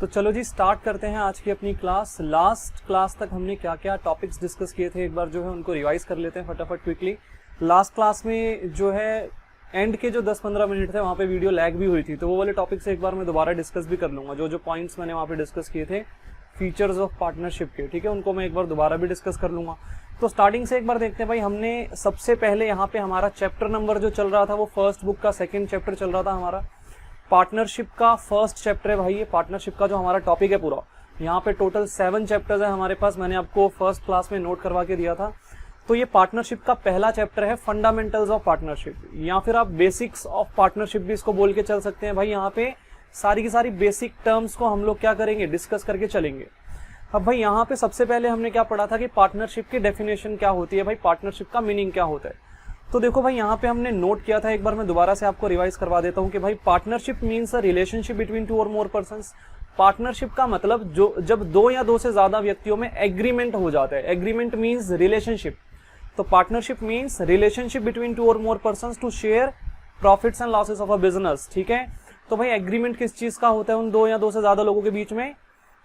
तो चलो जी स्टार्ट करते हैं आज की अपनी क्लास। लास्ट क्लास तक हमने क्या क्या टॉपिक्स डिस्कस किए थे एक बार जो है उनको रिवाइज कर लेते हैं फटाफट क्विकली। लास्ट क्लास में जो है एंड के जो 10-15 मिनट थे वहाँ पे वीडियो लैग भी हुई थी, तो वो वाले टॉपिक से एक बार मैं दोबारा डिस्कस भी कर लूँगा। जो जो पॉइंट्स मैंने वहाँ पे डिस्कस किए थे फीचर्स ऑफ पार्टनरशिप के, ठीक है, उनको मैं एक बार दोबारा भी डिस्कस कर लूँगा। तो स्टार्टिंग से एक बार देखते हैं भाई। हमने सबसे पहले यहाँ पे हमारा चैप्टर नंबर जो चल रहा था वो फर्स्ट बुक का सेकेंड चैप्टर चल रहा था हमारा। पार्टनरशिप का फर्स्ट चैप्टर है भाई ये, पार्टनरशिप का जो हमारा टॉपिक है पूरा। यहाँ पे टोटल 7 चैप्टर्स है हमारे पास, मैंने आपको फर्स्ट क्लास में नोट करवा के दिया था। तो ये पार्टनरशिप का पहला चैप्टर है फंडामेंटल्स ऑफ पार्टनरशिप, या फिर आप बेसिक्स ऑफ पार्टनरशिप भी इसको बोल के चल सकते हैं भाई। यहाँ पे सारी की सारी बेसिक टर्म्स को हम लोग क्या करेंगे, डिस्कस करके चलेंगे। अब भाई यहाँ पे सबसे पहले हमने क्या पढ़ा था कि पार्टनरशिप की डेफिनेशन क्या होती है भाई, पार्टनरशिप का मीनिंग क्या होता है। तो देखो भाई यहाँ पे हमने नोट किया था, एक बार मैं दोबारा से आपको रिवाइज करवा देता हूँ कि भाई partnership means a relationship between 2 और मोर पर्सन्स। पार्टनरशिप का मतलब जो जब 2 या 2 से ज्यादा व्यक्तियों में एग्रीमेंट हो जाता है। एग्रीमेंट मीन्स रिलेशनशिप, तो पार्टनरशिप मीन्स रिलेशनशिप बिटवीन 2 और more persons to share profits and losses of a business, ठीक है। तो भाई एग्रीमेंट किस चीज का होता है, उन 2 या 2 से ज्यादा लोगों के बीच में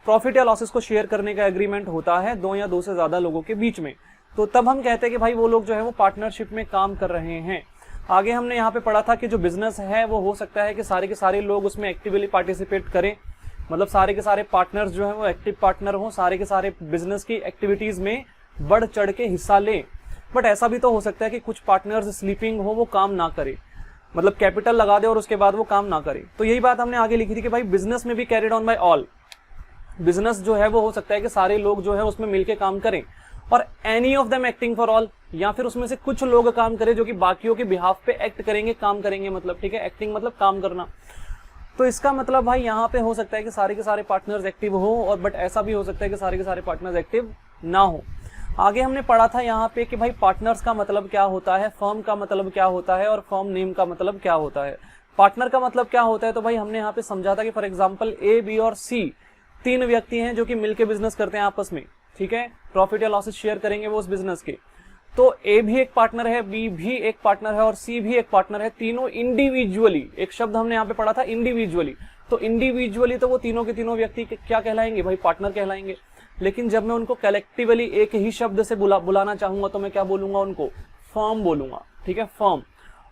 प्रॉफिट या लॉसेस को शेयर करने का एग्रीमेंट होता है 2 या 2 से ज्यादा लोगों के बीच में। तो तब हम कहते हैं कि भाई वो लोग जो है वो पार्टनरशिप में काम कर रहे हैं। आगे हमने यहाँ पे पढ़ा था कि जो बिजनेस है वो हो सकता है कि सारे के सारे लोग उसमें एक्टिवली पार्टिसिपेट करें, मतलब सारे के सारे पार्टनर्स जो है वो एक्टिव पार्टनर हो, सारे के सारे बिजनेस की एक्टिविटीज में बढ़ चढ़ के हिस्सा लें। बट ऐसा भी तो हो सकता है कि कुछ पार्टनर्स स्लीपिंग हो, वो काम ना करे, मतलब कैपिटल लगा दे और उसके बाद वो काम ना करे। तो यही बात हमने आगे लिखी थी कि भाई बिजनेस में भी carried on by all. Business जो है वो हो सकता है कि सारे लोग जो है उसमें मिलके काम करें, और any of them acting for all, या फिर उसमें से कुछ लोग काम करें जो कि बाकियों के बिहाफ पे एक्ट करेंगे, काम करेंगे, मतलब ठीक है, एक्टिंग मतलब काम करना। तो इसका मतलब भाई यहाँ पे हो सकता है कि सारे के सारे पार्टनर्स एक्टिव हो, और बट ऐसा भी हो सकता है कि सारे के सारे पार्टनर्स एक्टिव ना हो। आगे हमने पढ़ा था यहाँ पे कि भाई पार्टनर्स का मतलब क्या होता है, फर्म का मतलब क्या होता है, और फर्म नेम का मतलब क्या होता है। पार्टनर का मतलब क्या होता है, तो भाई हमने यहाँ पे समझा था कि फॉर एग्जाम्पल ए, बी और सी 3 व्यक्ति हैं जो कि मिलकर बिजनेस करते हैं आपस में, ठीक है, प्रॉफिट या लॉसेस शेयर करेंगे वो उस बिजनेस के। तो ए भी एक पार्टनर है, बी भी एक पार्टनर है और सी भी एक पार्टनर है, तीनों इंडिविजुअली। एक शब्द हमने यहाँ पे पढ़ा था इंडिविजुअली, तो इंडिविजुअली तो वो तीनों के तीनों व्यक्ति क्या कहलाएंगे भाई, पार्टनर कहलाएंगे। लेकिन जब मैं उनको कलेक्टिवली एक ही शब्द से बुलाना चाहूंगा तो मैं क्या बोलूंगा, उनको फर्म बोलूंगा, ठीक है, फर्म।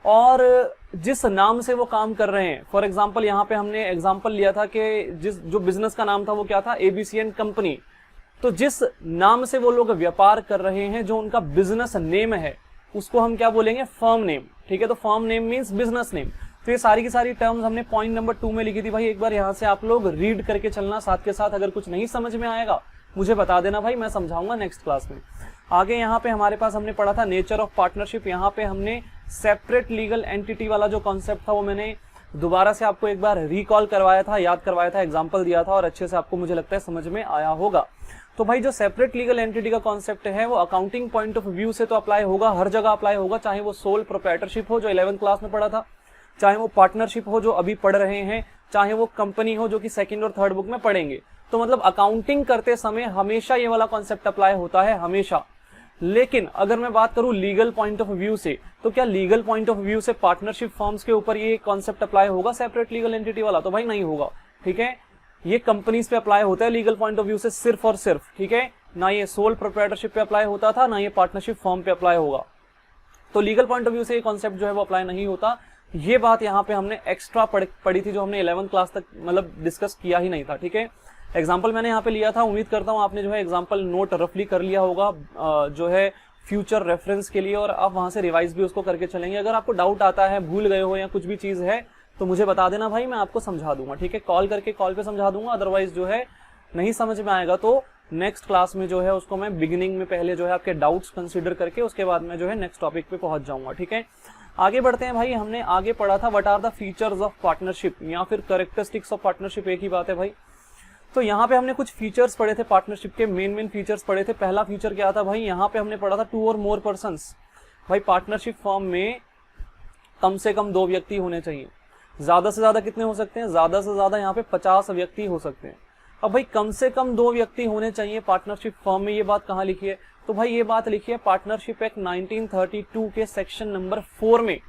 और जिस नाम से वो काम कर रहे हैं, फॉर एग्जाम्पल यहाँ पे हमने एग्जाम्पल लिया था कि जो बिजनेस का नाम था वो क्या था, एबीसी एंड कंपनी। तो जिस नाम से वो लोग व्यापार कर रहे हैं, जो उनका बिजनेस नेम है, उसको हम क्या बोलेंगे, फर्म नेम, ठीक है। तो firm name means business name. तो ये सारी की सारी टर्म्स हमने पॉइंट नंबर 2 में लिखी थी भाई। एक बार यहाँ से आप लोग रीड करके चलना साथ के साथ। अगर कुछ नहीं समझ में आएगा मुझे बता देना भाई, मैं समझाऊंगा नेक्स्ट क्लास में। आगे यहाँ पे हमारे पास हमने पढ़ा था नेचर ऑफ पार्टनरशिप। यहाँ पे हमने सेपरेट लीगल एंटिटी वाला जो कॉन्सेप्ट था वो मैंने दोबारा से आपको एक बार रिकॉल करवाया था, याद करवाया था, एग्जाम्पल दिया था, और अच्छे से आपको मुझे लगता है समझ में आया होगा। तो भाई जो सेपरेट लीगल एंटिटी का कॉन्सेप्ट है वो अकाउंटिंग पॉइंट ऑफ व्यू से तो अप्लाई होगा, हर जगह अप्लाई होगा, चाहे वो सोल प्रोप्राइटरशिप हो जो 11th क्लास में पढ़ा था, चाहे वो पार्टनरशिप हो जो अभी पढ़ रहे हैं, चाहे वो कंपनी हो जो कि 2nd और 3rd बुक में पढ़ेंगे। तो मतलब अकाउंटिंग करते समय हमेशा ये वाला कॉन्सेप्ट अप्लाई होता है, हमेशा। लेकिन अगर मैं बात करूं लीगल पॉइंट ऑफ व्यू से, तो क्या लीगल पॉइंट ऑफ व्यू से पार्टनरशिप फर्म्स के ऊपर ये कॉन्सेप्ट अप्लाई होगा सेपरेट लीगल एंटिटी वाला, तो भाई नहीं होगा, ठीक है। ये कंपनीज पे अप्लाई होता है लीगल पॉइंट ऑफ व्यू से सिर्फ और सिर्फ, ठीक है। ना ये सोल प्रोप्राइटरशिप पे अप्लाई होता था, ना ये पार्टनरशिप फर्म पे अप्लाई होगा। तो लीगल पॉइंट ऑफ व्यू से ये कॉन्सेप्ट जो है वो अप्लाई नहीं होता। ये बात यहाँ पे हमने एक्स्ट्रा पढ़ी थी, जो हमने 11th क्लास तक मतलब डिस्कस किया ही नहीं था, ठीक है। एग्जाम्पल मैंने यहाँ पे लिया था, उम्मीद करता हूँ आपने जो है एग्जाम्पल नोट रफली कर लिया होगा जो है फ्यूचर रेफरेंस के लिए, और आप वहां से रिवाइज भी उसको करके चलेंगे। अगर आपको डाउट आता है, भूल गए हो या कुछ भी चीज है तो मुझे बता देना भाई, मैं आपको समझा दूंगा, ठीक है। कॉल करके कॉल पे समझा दूंगा, अदरवाइज जो है नहीं समझ में आएगा तो नेक्स्ट क्लास में जो है उसको मैं बिगिनिंग में पहले जो है आपके डाउट्स कंसीडर करके उसके बाद में जो है नेक्स्ट टॉपिक पे पहुंच जाऊंगा, ठीक है। आगे बढ़ते हैं भाई। हमने आगे पढ़ा था what are the features of partnership या फिर कैरेक्टरिस्टिक्स ऑफ पार्टनरशिप, एक ही बात है भाई। तो यहाँ पे हमने कुछ फीचर्स पढ़े थे पार्टनरशिप के, मेन फीचर्स पढ़े थे। पहला फीचर क्या था भाई, यहाँ पे हमने पढ़ा था 2 और मोर पर्सन्स। भाई पार्टनरशिप फर्म में कम से कम 2 व्यक्ति होने चाहिए। ज्यादा से ज्यादा कितने हो सकते हैं, ज्यादा से ज्यादा यहाँ पे 50 व्यक्ति हो सकते हैं। अब भाई कम से कम 2 व्यक्ति होने चाहिए पार्टनरशिप फर्म में, ये बात कहाँ लिखी है, तो भाई ये बात लिखी है पार्टनरशिप एक्ट 1932 के सेक्शन नंबर 4 में,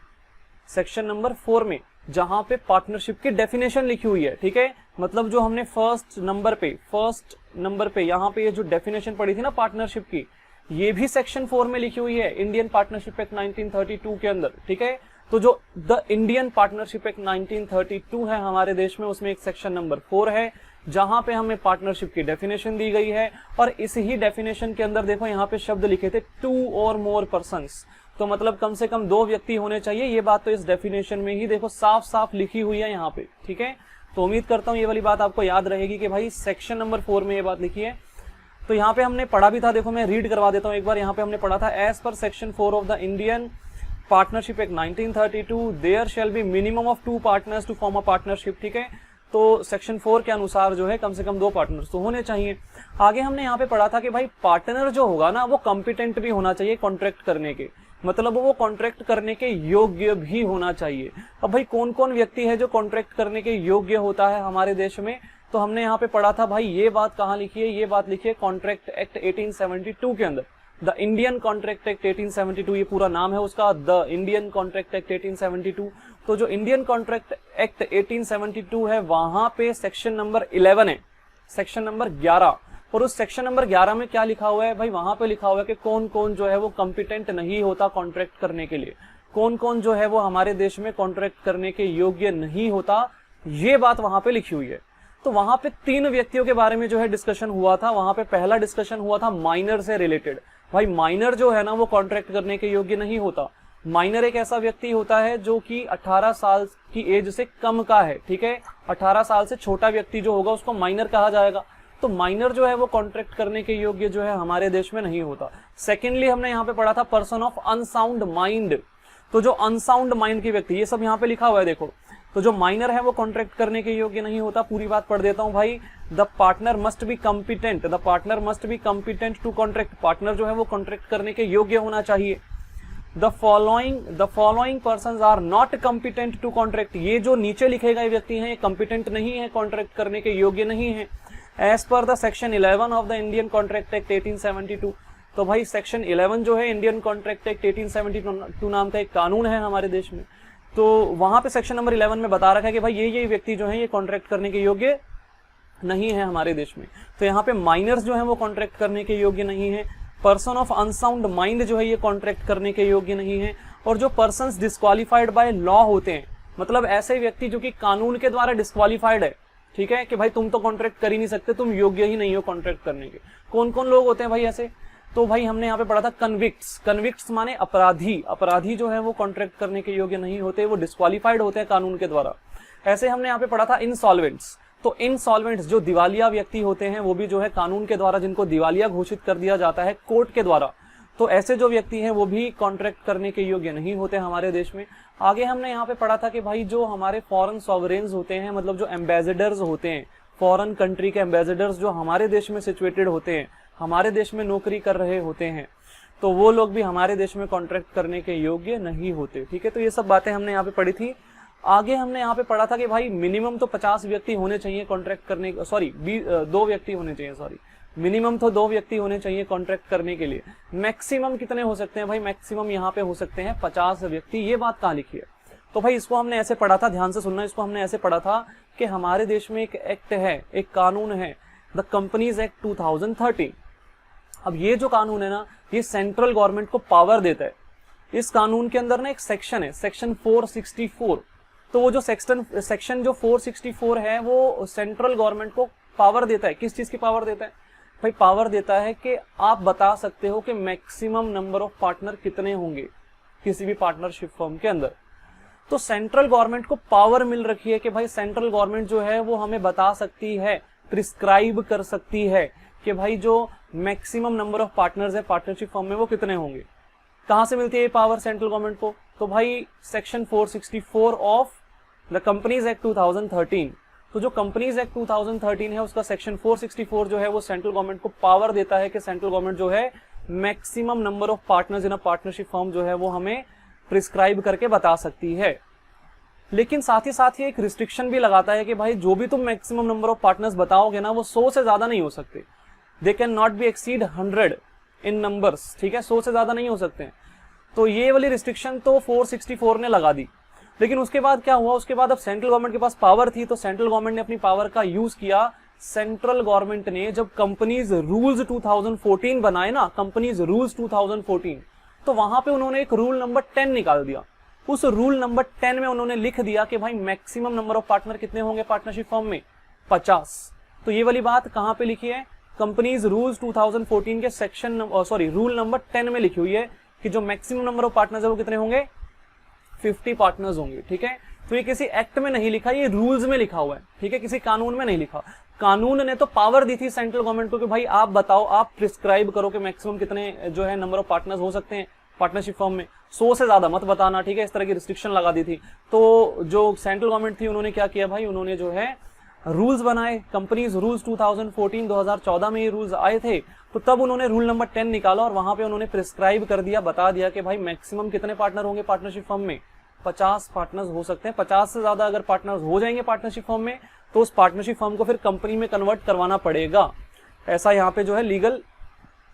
सेक्शन नंबर 4 में, जहां पे पार्टनरशिप की डेफिनेशन लिखी हुई है, ठीक है। मतलब जो हमने फर्स्ट नंबर पे यहाँ पे ये जो डेफिनेशन पड़ी थी ना पार्टनरशिप की, ये भी सेक्शन 4 में लिखी हुई है इंडियन पार्टनरशिप एक्ट 1932 के अंदर, ठीक है। तो जो द इंडियन पार्टनरशिप एक्ट 1932 है हमारे देश में, उसमें एक सेक्शन नंबर 4 है जहां पे हमें पार्टनरशिप की डेफिनेशन दी गई है। और इस ही डेफिनेशन के अंदर देखो यहाँ पे शब्द लिखे थे 2 और मोर पर्सन्स, तो मतलब कम से कम 2 व्यक्ति होने चाहिए। ये बात तो इस डेफिनेशन में ही देखो साफ साफ लिखी हुई है यहाँ पे, ठीक है। तो उम्मीद करता हूँ ये वाली बात आपको याद रहेगी कि भाई सेक्शन नंबर 4 में ये बात लिखी है। तो यहाँ पे हमने पढ़ा भी था, देखो मैं रीड करवा देता हूँ एक बार। यहाँ पे हमने पढ़ा था as per section 4 of the Indian Partnership Act 1932 there shall be minimum of 2 partners to form a partnership, ठीक है। तो सेक्शन 4 के अनुसार जो है कम से कम 2 पार्टनर्स तो होने चाहिए। आगे हमने यहाँ पे पढ़ा था कि भाई पार्टनर जो होगा ना वो कॉम्पिटेंट भी होना चाहिए कॉन्ट्रैक्ट करने के, मतलब वो कॉन्ट्रैक्ट करने के योग्य भी होना चाहिए। अब भाई कौन कौन व्यक्ति है जो कॉन्ट्रैक्ट करने के योग्य होता है हमारे देश में, तो हमने यहाँ पे पढ़ा था भाई ये बात कहाँ लिखी है, ये बात लिखी है कॉन्ट्रैक्ट एक्ट 1872 के अंदर, द इंडियन कॉन्ट्रैक्ट एक्ट 1872, ये पूरा नाम है उसका, द इंडियन कॉन्ट्रैक्ट एक्ट 1872। तो जो इंडियन कॉन्ट्रैक्ट एक्ट 1872 है वहां पे सेक्शन नंबर 11 है, सेक्शन नंबर 11। और उस सेक्शन नंबर 11 में क्या लिखा हुआ है भाई, वहां पे लिखा हुआ है कि कौन कौन जो है वो कॉम्पिटेंट नहीं होता कॉन्ट्रैक्ट करने के लिए, कौन कौन जो है वो हमारे देश में कॉन्ट्रैक्ट करने के योग्य नहीं होता, ये बात वहां पे लिखी हुई है। तो वहां पे 3 व्यक्तियों के बारे में जो है डिस्कशन हुआ था। वहां पे पहला डिस्कशन हुआ था माइनर से रिलेटेड। भाई माइनर जो है ना वो कॉन्ट्रैक्ट करने के योग्य नहीं होता। माइनर एक ऐसा व्यक्ति होता है जो कि 18 साल की एज से कम का है, ठीक है। 18 साल से छोटा व्यक्ति जो होगा उसको माइनर कहा जाएगा। तो माइनर जो है वो कॉन्ट्रैक्ट करने के योग्य जो है हमारे देश में नहीं होता। सेकेंडली हमने यहाँ पे पढ़ा था पर्सन ऑफ अनसाउंड माइंड। तो जो अनसाउंड माइंड के व्यक्ति, ये सब यहाँ पे लिखा हुआ है देखो। तो जो माइनर है वो कॉन्ट्रैक्ट करने के योग्य नहीं होता। पूरी बात पढ़ देता हूं भाई। The partner must be competent, the partner must be competent to contract, partner जो है वो कॉन्ट्रैक्ट करने के योग्य होना चाहिए। The following persons are not competent to contract, ये जो नीचे लिखे गए व्यक्ति हैं ये कॉम्पिटेंट नहीं है, कॉन्ट्रैक्ट करने के योग्य नहीं है। As per the section 11 of the Indian Contract Act 1872। तो भाई सेक्शन 11 जो है इंडियन कॉन्ट्रैक्ट एक्ट 1872 नाम का एक कानून है हमारे देश में। तो वहां पे सेक्शन नंबर 11 में बता रखा है कि भाई ये व्यक्ति जो है ये कॉन्ट्रैक्ट करने के योग्य नहीं है हमारे देश में। तो यहाँ पे माइनर्स जो है वो कॉन्ट्रैक्ट करने के योग्य नहीं है। पर्सन ऑफ अनसाउंड माइंड जो है ये कॉन्ट्रैक्ट करने के योग्य नहीं है। और जो पर्सन्स डिस्क्वालिफाइड बाय लॉ होते हैं, मतलब ऐसे व्यक्ति जो कि कानून के द्वारा डिस्क्वालिफाइड है, ठीक है, कि भाई तुम तो कॉन्ट्रैक्ट कर ही नहीं सकते, तुम योग्य ही नहीं हो कॉन्ट्रैक्ट करने के। कौन कौन लोग होते हैं भाई ऐसे? तो भाई हमने यहाँ पे पढ़ा था कन्विक्ट्स। कन्विक्ट्स माने अपराधी, अपराधी जो है वो कॉन्ट्रैक्ट करने के योग्य नहीं होते, वो डिस्क्वालिफाइड होते हैं कानून के द्वारा। ऐसे हमने यहाँ पे पढ़ा था इंसॉल्वेंट्स। तो इंसॉल्वेंट्स जो दिवालिया व्यक्ति होते हैं वो भी जो है कानून के द्वारा जिनको दिवालिया घोषित कर दिया जाता है कोर्ट के द्वारा, तो ऐसे जो व्यक्ति हैं वो भी कॉन्ट्रैक्ट करने के योग्य नहीं होते हमारे देश में। आगे हमने यहाँ पे पढ़ा था कि भाई जो हमारे फॉरेन सॉवरेन्स होते हैं, मतलब जो एम्बेसडर्स होते हैं, फॉरेन कंट्री के एम्बेसडर्स जो हमारे देश में सिचुएटेड होते हैं, हमारे देश में नौकरी कर रहे होते हैं, तो वो लोग भी हमारे देश में कॉन्ट्रैक्ट करने के योग्य नहीं होते, ठीक है। तो ये सब बातें हमने यहाँ पे पढ़ी थी। आगे हमने यहाँ पे पढ़ा था कि भाई मिनिमम तो 50 व्यक्ति होने चाहिए कॉन्ट्रैक्ट करने, 2 व्यक्ति होने चाहिए, मिनिमम तो 2 व्यक्ति होने चाहिए कॉन्ट्रैक्ट करने के लिए। मैक्सिमम कितने हो सकते हैं भाई? मैक्सिमम यहाँ पे हो सकते हैं 50 व्यक्ति। ये बात कहाँ लिखी है? तो भाई इसको हमने ऐसे पढ़ा था, ध्यान से सुनना, इसको हमने ऐसे पढ़ा था कि हमारे देश में एक एक्ट है, एक कानून है, द कंपनीज एक्ट 2013। अब ये जो कानून है ना, ये सेंट्रल गवर्नमेंट को पावर देता है। इस कानून के अंदर ना एक सेक्शन है, सेक्शन 464। तो वो जो सेक्शन जो 464 है वो सेंट्रल गवर्नमेंट को पावर देता है। किस चीज की पावर देता है भाई? पावर देता है कि आप बता सकते हो कि मैक्सिमम नंबर ऑफ पार्टनर कितने होंगे किसी भी पार्टनरशिप फर्म के अंदर। तो सेंट्रल गवर्नमेंट को पावर मिल रखी है कि भाई सेंट्रल गवर्नमेंट जो है वो हमें बता सकती है, प्रिस्क्राइब कर सकती है कि भाई जो मैक्सिमम नंबर ऑफ पार्टनर्स है पार्टनरशिप फर्म में वो कितने होंगे। कहां से मिलती है ये पावर सेंट्रल गवर्नमेंट को? तो भाई section 464 of the companies act 2013। तो जो कंपनीज एक्ट 2013 है उसका सेक्शन 464 जो है वो सेंट्रल गवर्नमेंट को पावर देता है कि सेंट्रल गवर्नमेंट जो है maximum number of partners in a partnership firm जो है वो हमें प्रिस्क्राइब करके बता सकती है। लेकिन साथ ही एक रिस्ट्रिक्शन भी लगाता है कि भाई जो भी तुम मैक्सिमम नंबर ऑफ पार्टनर्स बताओगे ना वो 100 से ज्यादा नहीं हो सकते। They can not be exceed 100 in numbers, ठीक है, 100 से ज्यादा नहीं हो सकते हैं। तो ये वाली रिस्ट्रिक्शन तो 464 ने लगा दी। लेकिन उसके बाद क्या हुआ, उसके बाद अब सेंट्रल गवर्नमेंट के पास पावर थी, तो सेंट्रल गवर्नमेंट ने अपनी पावर का यूज किया। सेंट्रल गवर्नमेंट ने जब कंपनीज रूल्स 2014 बनाए ना, कंपनीज रूल्स 2014, तो वहां पे उन्होंने एक रूल नंबर 10 निकाल दिया। उस रूल नंबर 10 में उन्होंने लिख दिया कि भाई मैक्सिमम नंबर ऑफ पार्टनर कितने होंगे पार्टनरशिप फर्म में, 50। तो ये वाली बात कहां पे लिखी है, कंपनीज रूल्स 2014 के सेक्शन रूल नंबर 10 में लिखी हुई है कि जो मैक्सिमम नंबर ऑफ पार्टनर्स है वो कितने होंगे, 50 पार्टनर्स होंगे। ठीक है, तो ये किसी एक्ट में नहीं लिखा, ये रूल्स में लिखा हुआ है। ठीक है, किसी कानून में नहीं लिखा। कानून ने तो पावर दी थी सेंट्रल गवर्नमेंट को कि भाई आप बताओ, आप प्रिस्क्राइब करो कि मैक्सिमम कितने जो है नंबर ऑफ पार्टनर्स हो सकते हैं पार्टनरशिप फर्म में, 100 से ज्यादा मत बताना। ठीक है, इस तरह की रिस्ट्रिक्शन लगा दी थी। तो जो सेंट्रल गवर्नमेंट थी उन्होंने क्या किया भाई, उन्होंने जो है रूल्स बनाए, कंपनीज रूल्स 2014 में ये रूल्स आए थे, तो तब उन्होंने रूल नंबर 10 निकाला और वहां पे उन्होंने प्रिस्क्राइब कर दिया, बता दिया कि भाई मैक्सिमम कितने पार्टनर होंगे पार्टनरशिप फर्म में, 50 पार्टनर्स हो सकते हैं। 50 से ज्यादा अगर पार्टनर्स हो जाएंगे पार्टनरशिप फर्म में, तो उस पार्टनरशिप फर्म को फिर कंपनी में कन्वर्ट करवाना पड़ेगा। ऐसा यहाँ पे जो है लीगल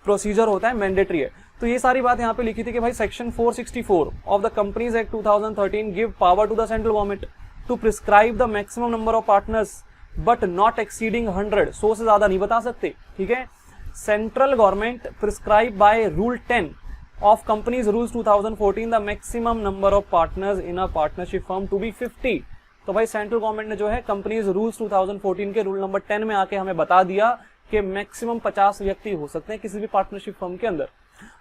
प्रोसीजर होता है, मैंडेटरी है। तो ये सारी बात यहाँ पे लिखी थी कि भाई section 464 of the companies act 2013 give power to the central government to prescribe the maximum number of partners but not exceeding 100, 100 से ज्यादा नहीं बता सकते। ठीक है, central government prescribe by rule 10 of companies rules 2014 the maximum number of partners in a partnership firm to be 50। तो भाई central government ने जो है कंपनीज रूल्स 2014 के रूल नंबर 10 में आके हमें बता दिया कि मैक्सिमम 50 व्यक्ति हो सकते हैं किसी भी पार्टनरशिप फर्म के अंदर।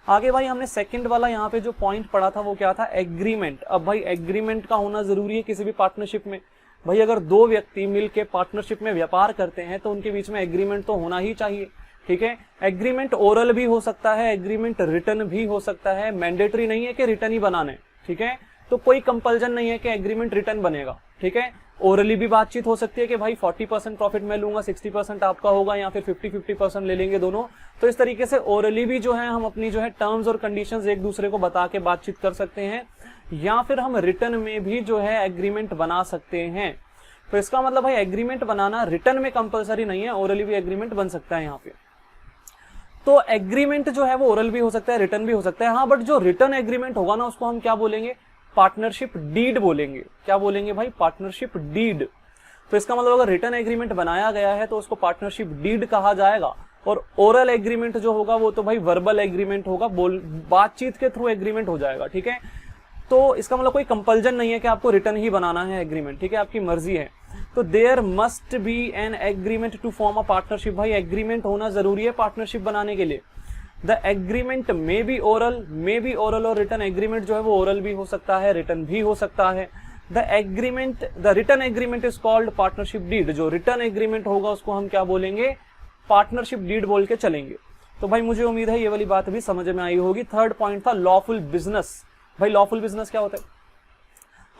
आगे भाई हमने सेकंड वाला यहाँ पे जो पॉइंट पढ़ा था वो क्या था, एग्रीमेंट। अब भाई एग्रीमेंट का होना जरूरी है किसी भी पार्टनरशिप में। भाई अगर दो व्यक्ति मिलकर पार्टनरशिप में व्यापार करते हैं तो उनके बीच में एग्रीमेंट तो होना ही चाहिए। ठीक है, एग्रीमेंट ओरल भी हो सकता है, एग्रीमेंट रिटन भी हो सकता है, मैंडेटरी नहीं है कि रिटन ही बनाने। ठीक है, तो कोई कंपल्जन नहीं है कि एग्रीमेंट रिटन बनेगा। ठीक है, ओरली भी बातचीत हो सकती है कि भाई 40% प्रॉफिट मैं लूंगा, 60% आपका होगा, या फिर 50-50% ले लेंगे दोनों। तो इस तरीके से ओरली भी जो है हम अपनी जो है टर्म्स और कंडीशंस एक दूसरे को बता के बातचीत कर सकते हैं, या फिर हम रिटन में भी जो है एग्रीमेंट बना सकते हैं। तो इसका मतलब भाई एग्रीमेंट बनाना रिटन में कंपलसरी नहीं है, ओरली भी एग्रीमेंट बन सकता है यहाँ पे। तो एग्रीमेंट जो है वो ओरल भी हो सकता है, रिटन भी हो सकता है। हाँ, बट जो रिटन एग्रीमेंट होगा ना उसको हम क्या बोलेंगे, पार्टनरशिप डीड बोलेंगे। क्या बोलेंगे भाई, पार्टनरशिप डीड। तो इसका मतलब अगर रिटन एग्रीमेंट बनाया गया है तो उसको पार्टनरशिप डीड कहा जाएगा, और ओरल एग्रीमेंट जो होगा वो तो भाई वर्बल एग्रीमेंट होगा, बातचीत के थ्रू एग्रीमेंट हो जाएगा। ठीक है, तो इसका मतलब कोई कंपल्जन नहीं है कि आपको रिटन ही बनाना है एग्रीमेंट। ठीक है, आपकी मर्जी है। तो there must be an agreement to form a partnership. भाई एग्रीमेंट होना जरूरी है पार्टनरशिप बनाने के लिए। The agreement may be oral और रिटन एग्रीमेंट जो है वो ओरल भी हो सकता है, रिटन भी हो सकता है। The written agreement is called partnership deed. जो रिटन एग्रीमेंट होगा उसको हम क्या बोलेंगे, पार्टनरशिप डीड बोल के चलेंगे। तो भाई मुझे उम्मीद है ये वाली बात भी समझ में आई होगी। थर्ड पॉइंट था लॉफुल बिजनेस। भाई लॉफुल बिजनेस क्या होता है,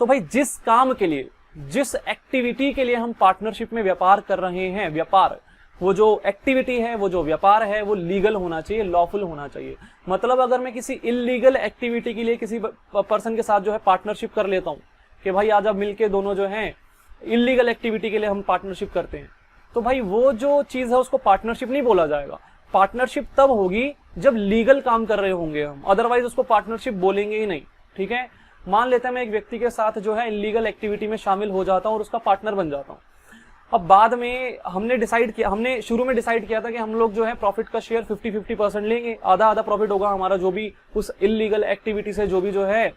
तो भाई जिस काम के लिए, जिस एक्टिविटी के लिए हम पार्टनरशिप में व्यापार कर रहे हैं, व्यापार वो जो एक्टिविटी है, वो जो व्यापार है वो लीगल होना चाहिए, लॉफुल होना चाहिए। मतलब अगर मैं किसी इलीगल एक्टिविटी के लिए किसी पर्सन के साथ जो है पार्टनरशिप कर लेता हूं कि भाई आज अब मिलके दोनों जो है इलीगल एक्टिविटी के लिए हम पार्टनरशिप करते हैं, तो भाई वो जो चीज है उसको पार्टनरशिप नहीं बोला जाएगा। पार्टनरशिप तब होगी जब लीगल काम कर रहे होंगे हम, अदरवाइज उसको पार्टनरशिप बोलेंगे ही नहीं। ठीक है, मान लेते हैं मैं एक व्यक्ति के साथ जो है इलीगल एक्टिविटी में शामिल हो जाता हूं और उसका पार्टनर बन जाता हूं। अब बाद में हमने शुरू में डिसाइड किया था कि हम लोग जो है प्रॉफिट का शेयर 50-50% लेंगे, आधा आधा प्रॉफिट होगा हमारा, जो भी उस इलीगल एक्टिविटी से जो भी जो है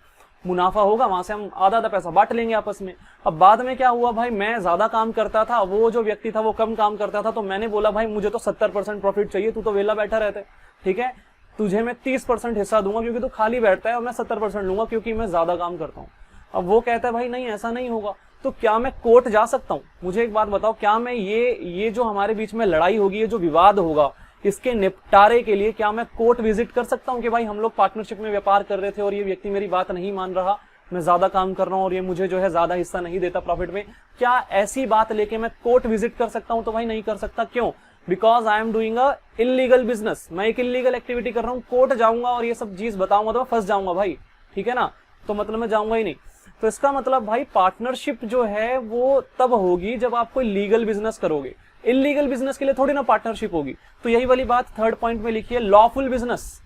मुनाफा होगा वहां से हम आधा आधा पैसा बांट लेंगे आपस में। अब बाद में क्या हुआ भाई, मैं ज्यादा काम करता था, वो जो व्यक्ति था वो कम काम करता था, तो मैंने बोला भाई मुझे तो 70% प्रॉफिट चाहिए, तू तो वेला बैठा रहता है। ठीक है, तुझे मैं 30% हिस्सा दूंगा क्योंकि तू खाली बैठता है, और मैं 70% लूंगा क्योंकि मैं ज्यादा काम करता हूँ। अब वो कहता है भाई नहीं ऐसा नहीं होगा, तो क्या मैं कोर्ट जा सकता हूँ? मुझे एक बात बताओ, क्या मैं ये जो हमारे बीच में लड़ाई होगी, ये जो विवाद होगा, इसके निपटारे के लिए क्या मैं कोर्ट विजिट कर सकता हूँ कि भाई हम लोग पार्टनरशिप में व्यापार कर रहे थे और ये व्यक्ति मेरी बात नहीं मान रहा, मैं ज्यादा काम कर रहा हूँ और ये मुझे जो है ज्यादा हिस्सा नहीं देता प्रॉफिट में, क्या ऐसी बात लेके मैं कोर्ट विजिट कर सकता हूँ? तो भाई नहीं कर सकता। क्यों? Because I am doing a illegal business, मैं एक इलीगल एक्टिविटी कर रहा हूँ। कोर्ट जाऊंगा और ये सब चीज बताऊंगा तो मैं फंस जाऊंगा भाई। ठीक है ना, तो मतलब मैं जाऊंगा ही नहीं। तो इसका मतलब भाई पार्टनरशिप जो है वो तब होगी जब आप कोई लीगल बिजनेस करोगे, इलीगल बिजनेस के लिए थोड़ी ना पार्टनरशिप होगी। तो यही वाली बात थर्ड पॉइंट में लिखी है, लॉफुल बिजनेस।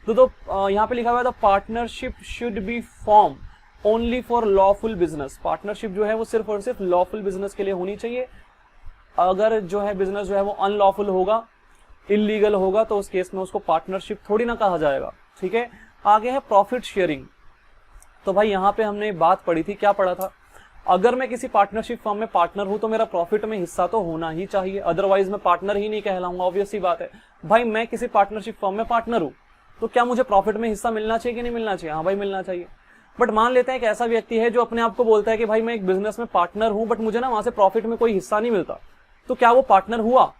तो यहाँ पे लिखा हुआ है partnership should be form only for lawful business. Partnership जो है वो सिर्फ और सिर्फ लॉफुल बिजनेस के लिए होनी चाहिए। अगर जो है बिजनेस जो है वो अनलॉफुल होगा, इलीगल होगा, तो उस केस में उसको पार्टनरशिप थोड़ी ना कहा जाएगा। ठीक है, आगे है प्रॉफिट शेयरिंग। तो भाई यहाँ पे हमने बात पढ़ी थी, क्या पढ़ा था, अगर मैं किसी पार्टनरशिप फर्म में पार्टनर हूं तो मेरा प्रॉफिट में हिस्सा तो होना ही चाहिए, अदरवाइज मैं पार्टनर ही नहीं कहलाऊंगा। ऑब्वियस सी बात है भाई, मैं किसी पार्टनरशिप फर्म में पार्टनर हूं तो क्या मुझे प्रॉफिट में हिस्सा मिलना चाहिए कि नहीं मिलना चाहिए? हाँ भाई मिलना चाहिए। बट मान लेते हैं कि ऐसा व्यक्ति है जो अपने आप को बोलता है कि भाई मैं एक बिजनेस में पार्टनर हूं, बट मुझे ना वहां से प्रॉफिट में कोई हिस्सा नहीं मिलता, तो क्या वो पार्टनर हुआ?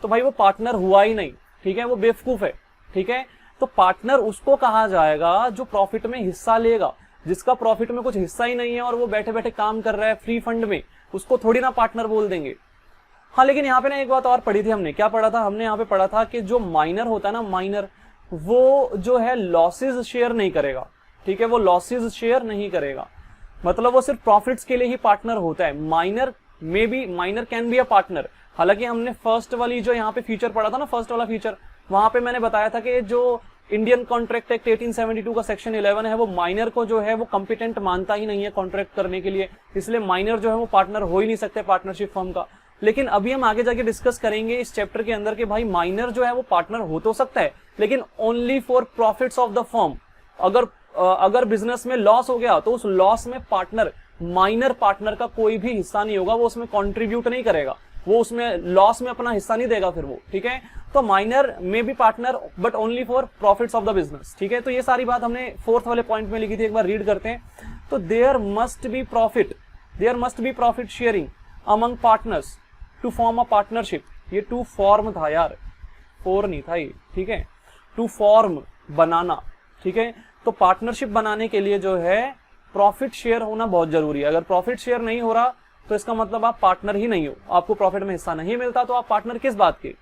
तो भाई वो पार्टनर हुआ ही नहीं। ठीक है, वो बेवकूफ है। ठीक है, तो पार्टनर उसको कहा जाएगा जो प्रॉफिट में हिस्सा लेगा। जिसका प्रॉफिट में कुछ हिस्सा ही नहीं है और वो बैठे बैठे काम कर रहा है फ्री फंड में, उसको थोड़ी ना पार्टनर बोल देंगे। हाँ, लेकिन यहाँ पे ना एक बात और पढ़ी थी हमने। क्या पढ़ा था हमने? यहाँ पे पढ़ा था कि जो माइनर होता है ना, माइनर, वो जो है लॉसेज शेयर नहीं करेगा। ठीक है, वो लॉसेज शेयर नहीं करेगा, मतलब वो सिर्फ प्रॉफिट्स के लिए ही पार्टनर होता है। Minor may be, minor can be a partner. हालांकि हमने फर्स्ट वाली जो यहाँ पे फीचर पढ़ा था ना, फर्स्ट वाला फीचर, वहां पे मैंने बताया था कि जो इंडियन कॉन्ट्रैक्ट एक्ट 1872 का सेक्शन 11 है, वो माइनर को जो है वो कॉम्पिटेंट मानता ही नहीं है कॉन्ट्रैक्ट करने के लिए, इसलिए माइनर जो है वो पार्टनर हो ही नहीं सकते पार्टनरशिप फर्म का। लेकिन अभी हम आगे जाके डिस्कस करेंगे इस चैप्टर के अंदर कि भाई माइनर जो है वो पार्टनर हो तो सकता है, लेकिन only for profits of the firm. अगर बिजनेस में लॉस हो गया तो उस लॉस में पार्टनर, माइनर पार्टनर का कोई भी हिस्सा नहीं होगा, वो उसमें कॉन्ट्रीब्यूट नहीं करेगा, वो उसमें लॉस में अपना हिस्सा नहीं देगा फिर वो। ठीक है, तो minor may be partner but only for profits of the business. ठीक है, तो ये सारी बात हमने फोर्थ वाले पॉइंट में लिखी थी, एक बार रीड करते हैं। तो there must be profit sharing among partners to form a partnership. ये टू फॉर्म था यार, फोर नहीं था ये। ठीक है, टू फॉर्म, बनाना। ठीक है, तो पार्टनरशिप बनाने के लिए जो है प्रॉफिट शेयर होना बहुत जरूरी है। अगर प्रॉफिट शेयर नहीं हो रहा तो इसका मतलब आप पार्टनर ही नहीं हो, आपको प्रॉफिट में हिस्सा नहीं मिलता, तो आप पार्टनर किस बात के?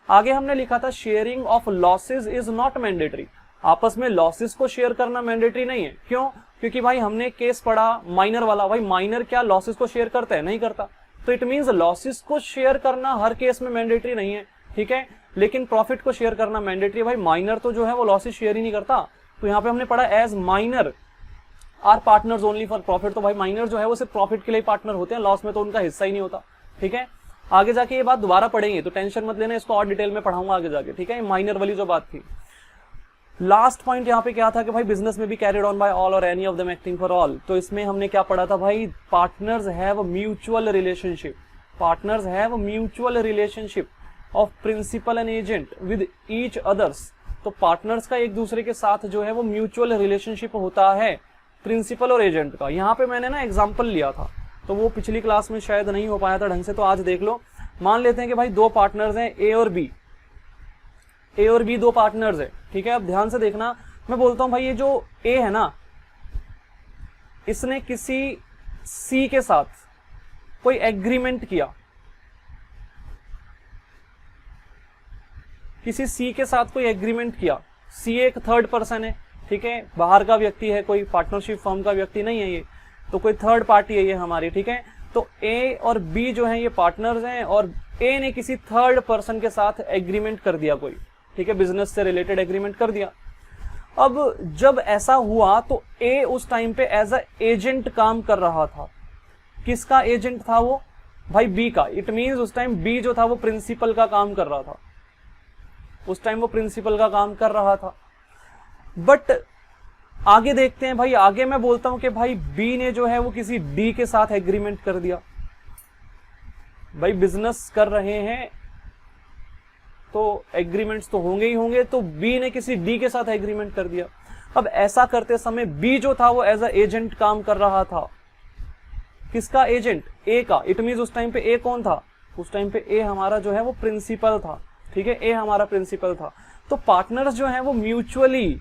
आगे हमने लिखा था sharing of losses is not mandatory. आपस में लॉसेज को शेयर करना मैंडेटरी नहीं है। क्यों? क्योंकि भाई हमने केस पढ़ा माइनर वाला, भाई माइनर क्या लॉसेज को शेयर करता है? नहीं करता। तो इट मींस लॉसेज को शेयर करना हर केस में मैंडेटरी नहीं है। ठीक है, लेकिन प्रॉफिट को शेयर करना मैंडेटरी है। भाई माइनर तो जो है वो लॉसेज शेयर ही नहीं करता। तो यहाँ पे हमने पढ़ा as minor are partners only for profit. तो भाई माइनर जो है वो सिर्फ प्रॉफिट के लिए पार्टनर होते हैं, लॉस में तो उनका हिस्सा ही नहीं होता। ठीक है, आगे जाके ये बात दोबारा पढ़ेंगे तो टेंशन मत लेना, इसको और डिटेल में पढ़ाऊंगा आगे जाके। ठीक है, माइनर वाली जो बात थी। लास्ट पॉइंट यहाँ पे क्या था कि भाई बिजनेस में भी कैरिड ऑन बाय ऑल और any of them acting for all. तो इसमें हमने क्या पढ़ा था भाई? Partners have mutual relationship. Partners have mutual relationship of principal and agent with each others. तो पार्टनर्स का एक दूसरे के साथ जो है वो म्यूचुअल रिलेशनशिप होता है प्रिंसिपल और एजेंट का। यहाँ पे मैंने ना एग्जाम्पल लिया था, तो वो पिछली क्लास में शायद नहीं हो पाया था ढंग से, तो आज देख लो। मान लेते हैं कि भाई दो पार्टनर्स हैं, ए और बी। ए और बी दो पार्टनर्स है। ठीक है, अब ध्यान से देखना, मैं बोलता हूं भाई ये जो ए है ना, इसने किसी सी के साथ कोई एग्रीमेंट किया, किसी सी के साथ कोई एग्रीमेंट किया। सी एक थर्ड पर्सन है। ठीक है, बाहर का व्यक्ति है, कोई पार्टनरशिप फर्म का व्यक्ति नहीं है ये, तो कोई थर्ड पार्टी है ये हमारी। ठीक है, तो ए और बी जो है ये पार्टनर्स हैं, और ए ने किसी थर्ड पर्सन के साथ एग्रीमेंट कर दिया कोई। ठीक है, बिजनेस से रिलेटेड एग्रीमेंट कर दिया। अब जब ऐसा हुआ तो ए उस टाइम पे एज अ एजेंट काम कर रहा था। किसका एजेंट था वो? भाई बी का। इट मींस उस टाइम बी जो था वो प्रिंसिपल का काम कर रहा था, उस टाइम वो प्रिंसिपल का काम कर रहा था। बट आगे देखते हैं भाई, आगे मैं बोलता हूं कि भाई बी ने जो है वो किसी डी के साथ एग्रीमेंट कर दिया। भाई बिजनेस कर रहे हैं तो एग्रीमेंट्स तो होंगे ही होंगे, तो बी ने किसी डी के साथ एग्रीमेंट कर दिया। अब ऐसा करते समय बी जो था वो एज अ एजेंट काम कर रहा था। किसका एजेंट? ए का। इट मींस उस टाइम पे ए कौन था? उस टाइम पे ए हमारा जो है वो प्रिंसिपल था। ठीक है, ए हमारा प्रिंसिपल था। तो पार्टनर्स जो है वो म्यूचुअली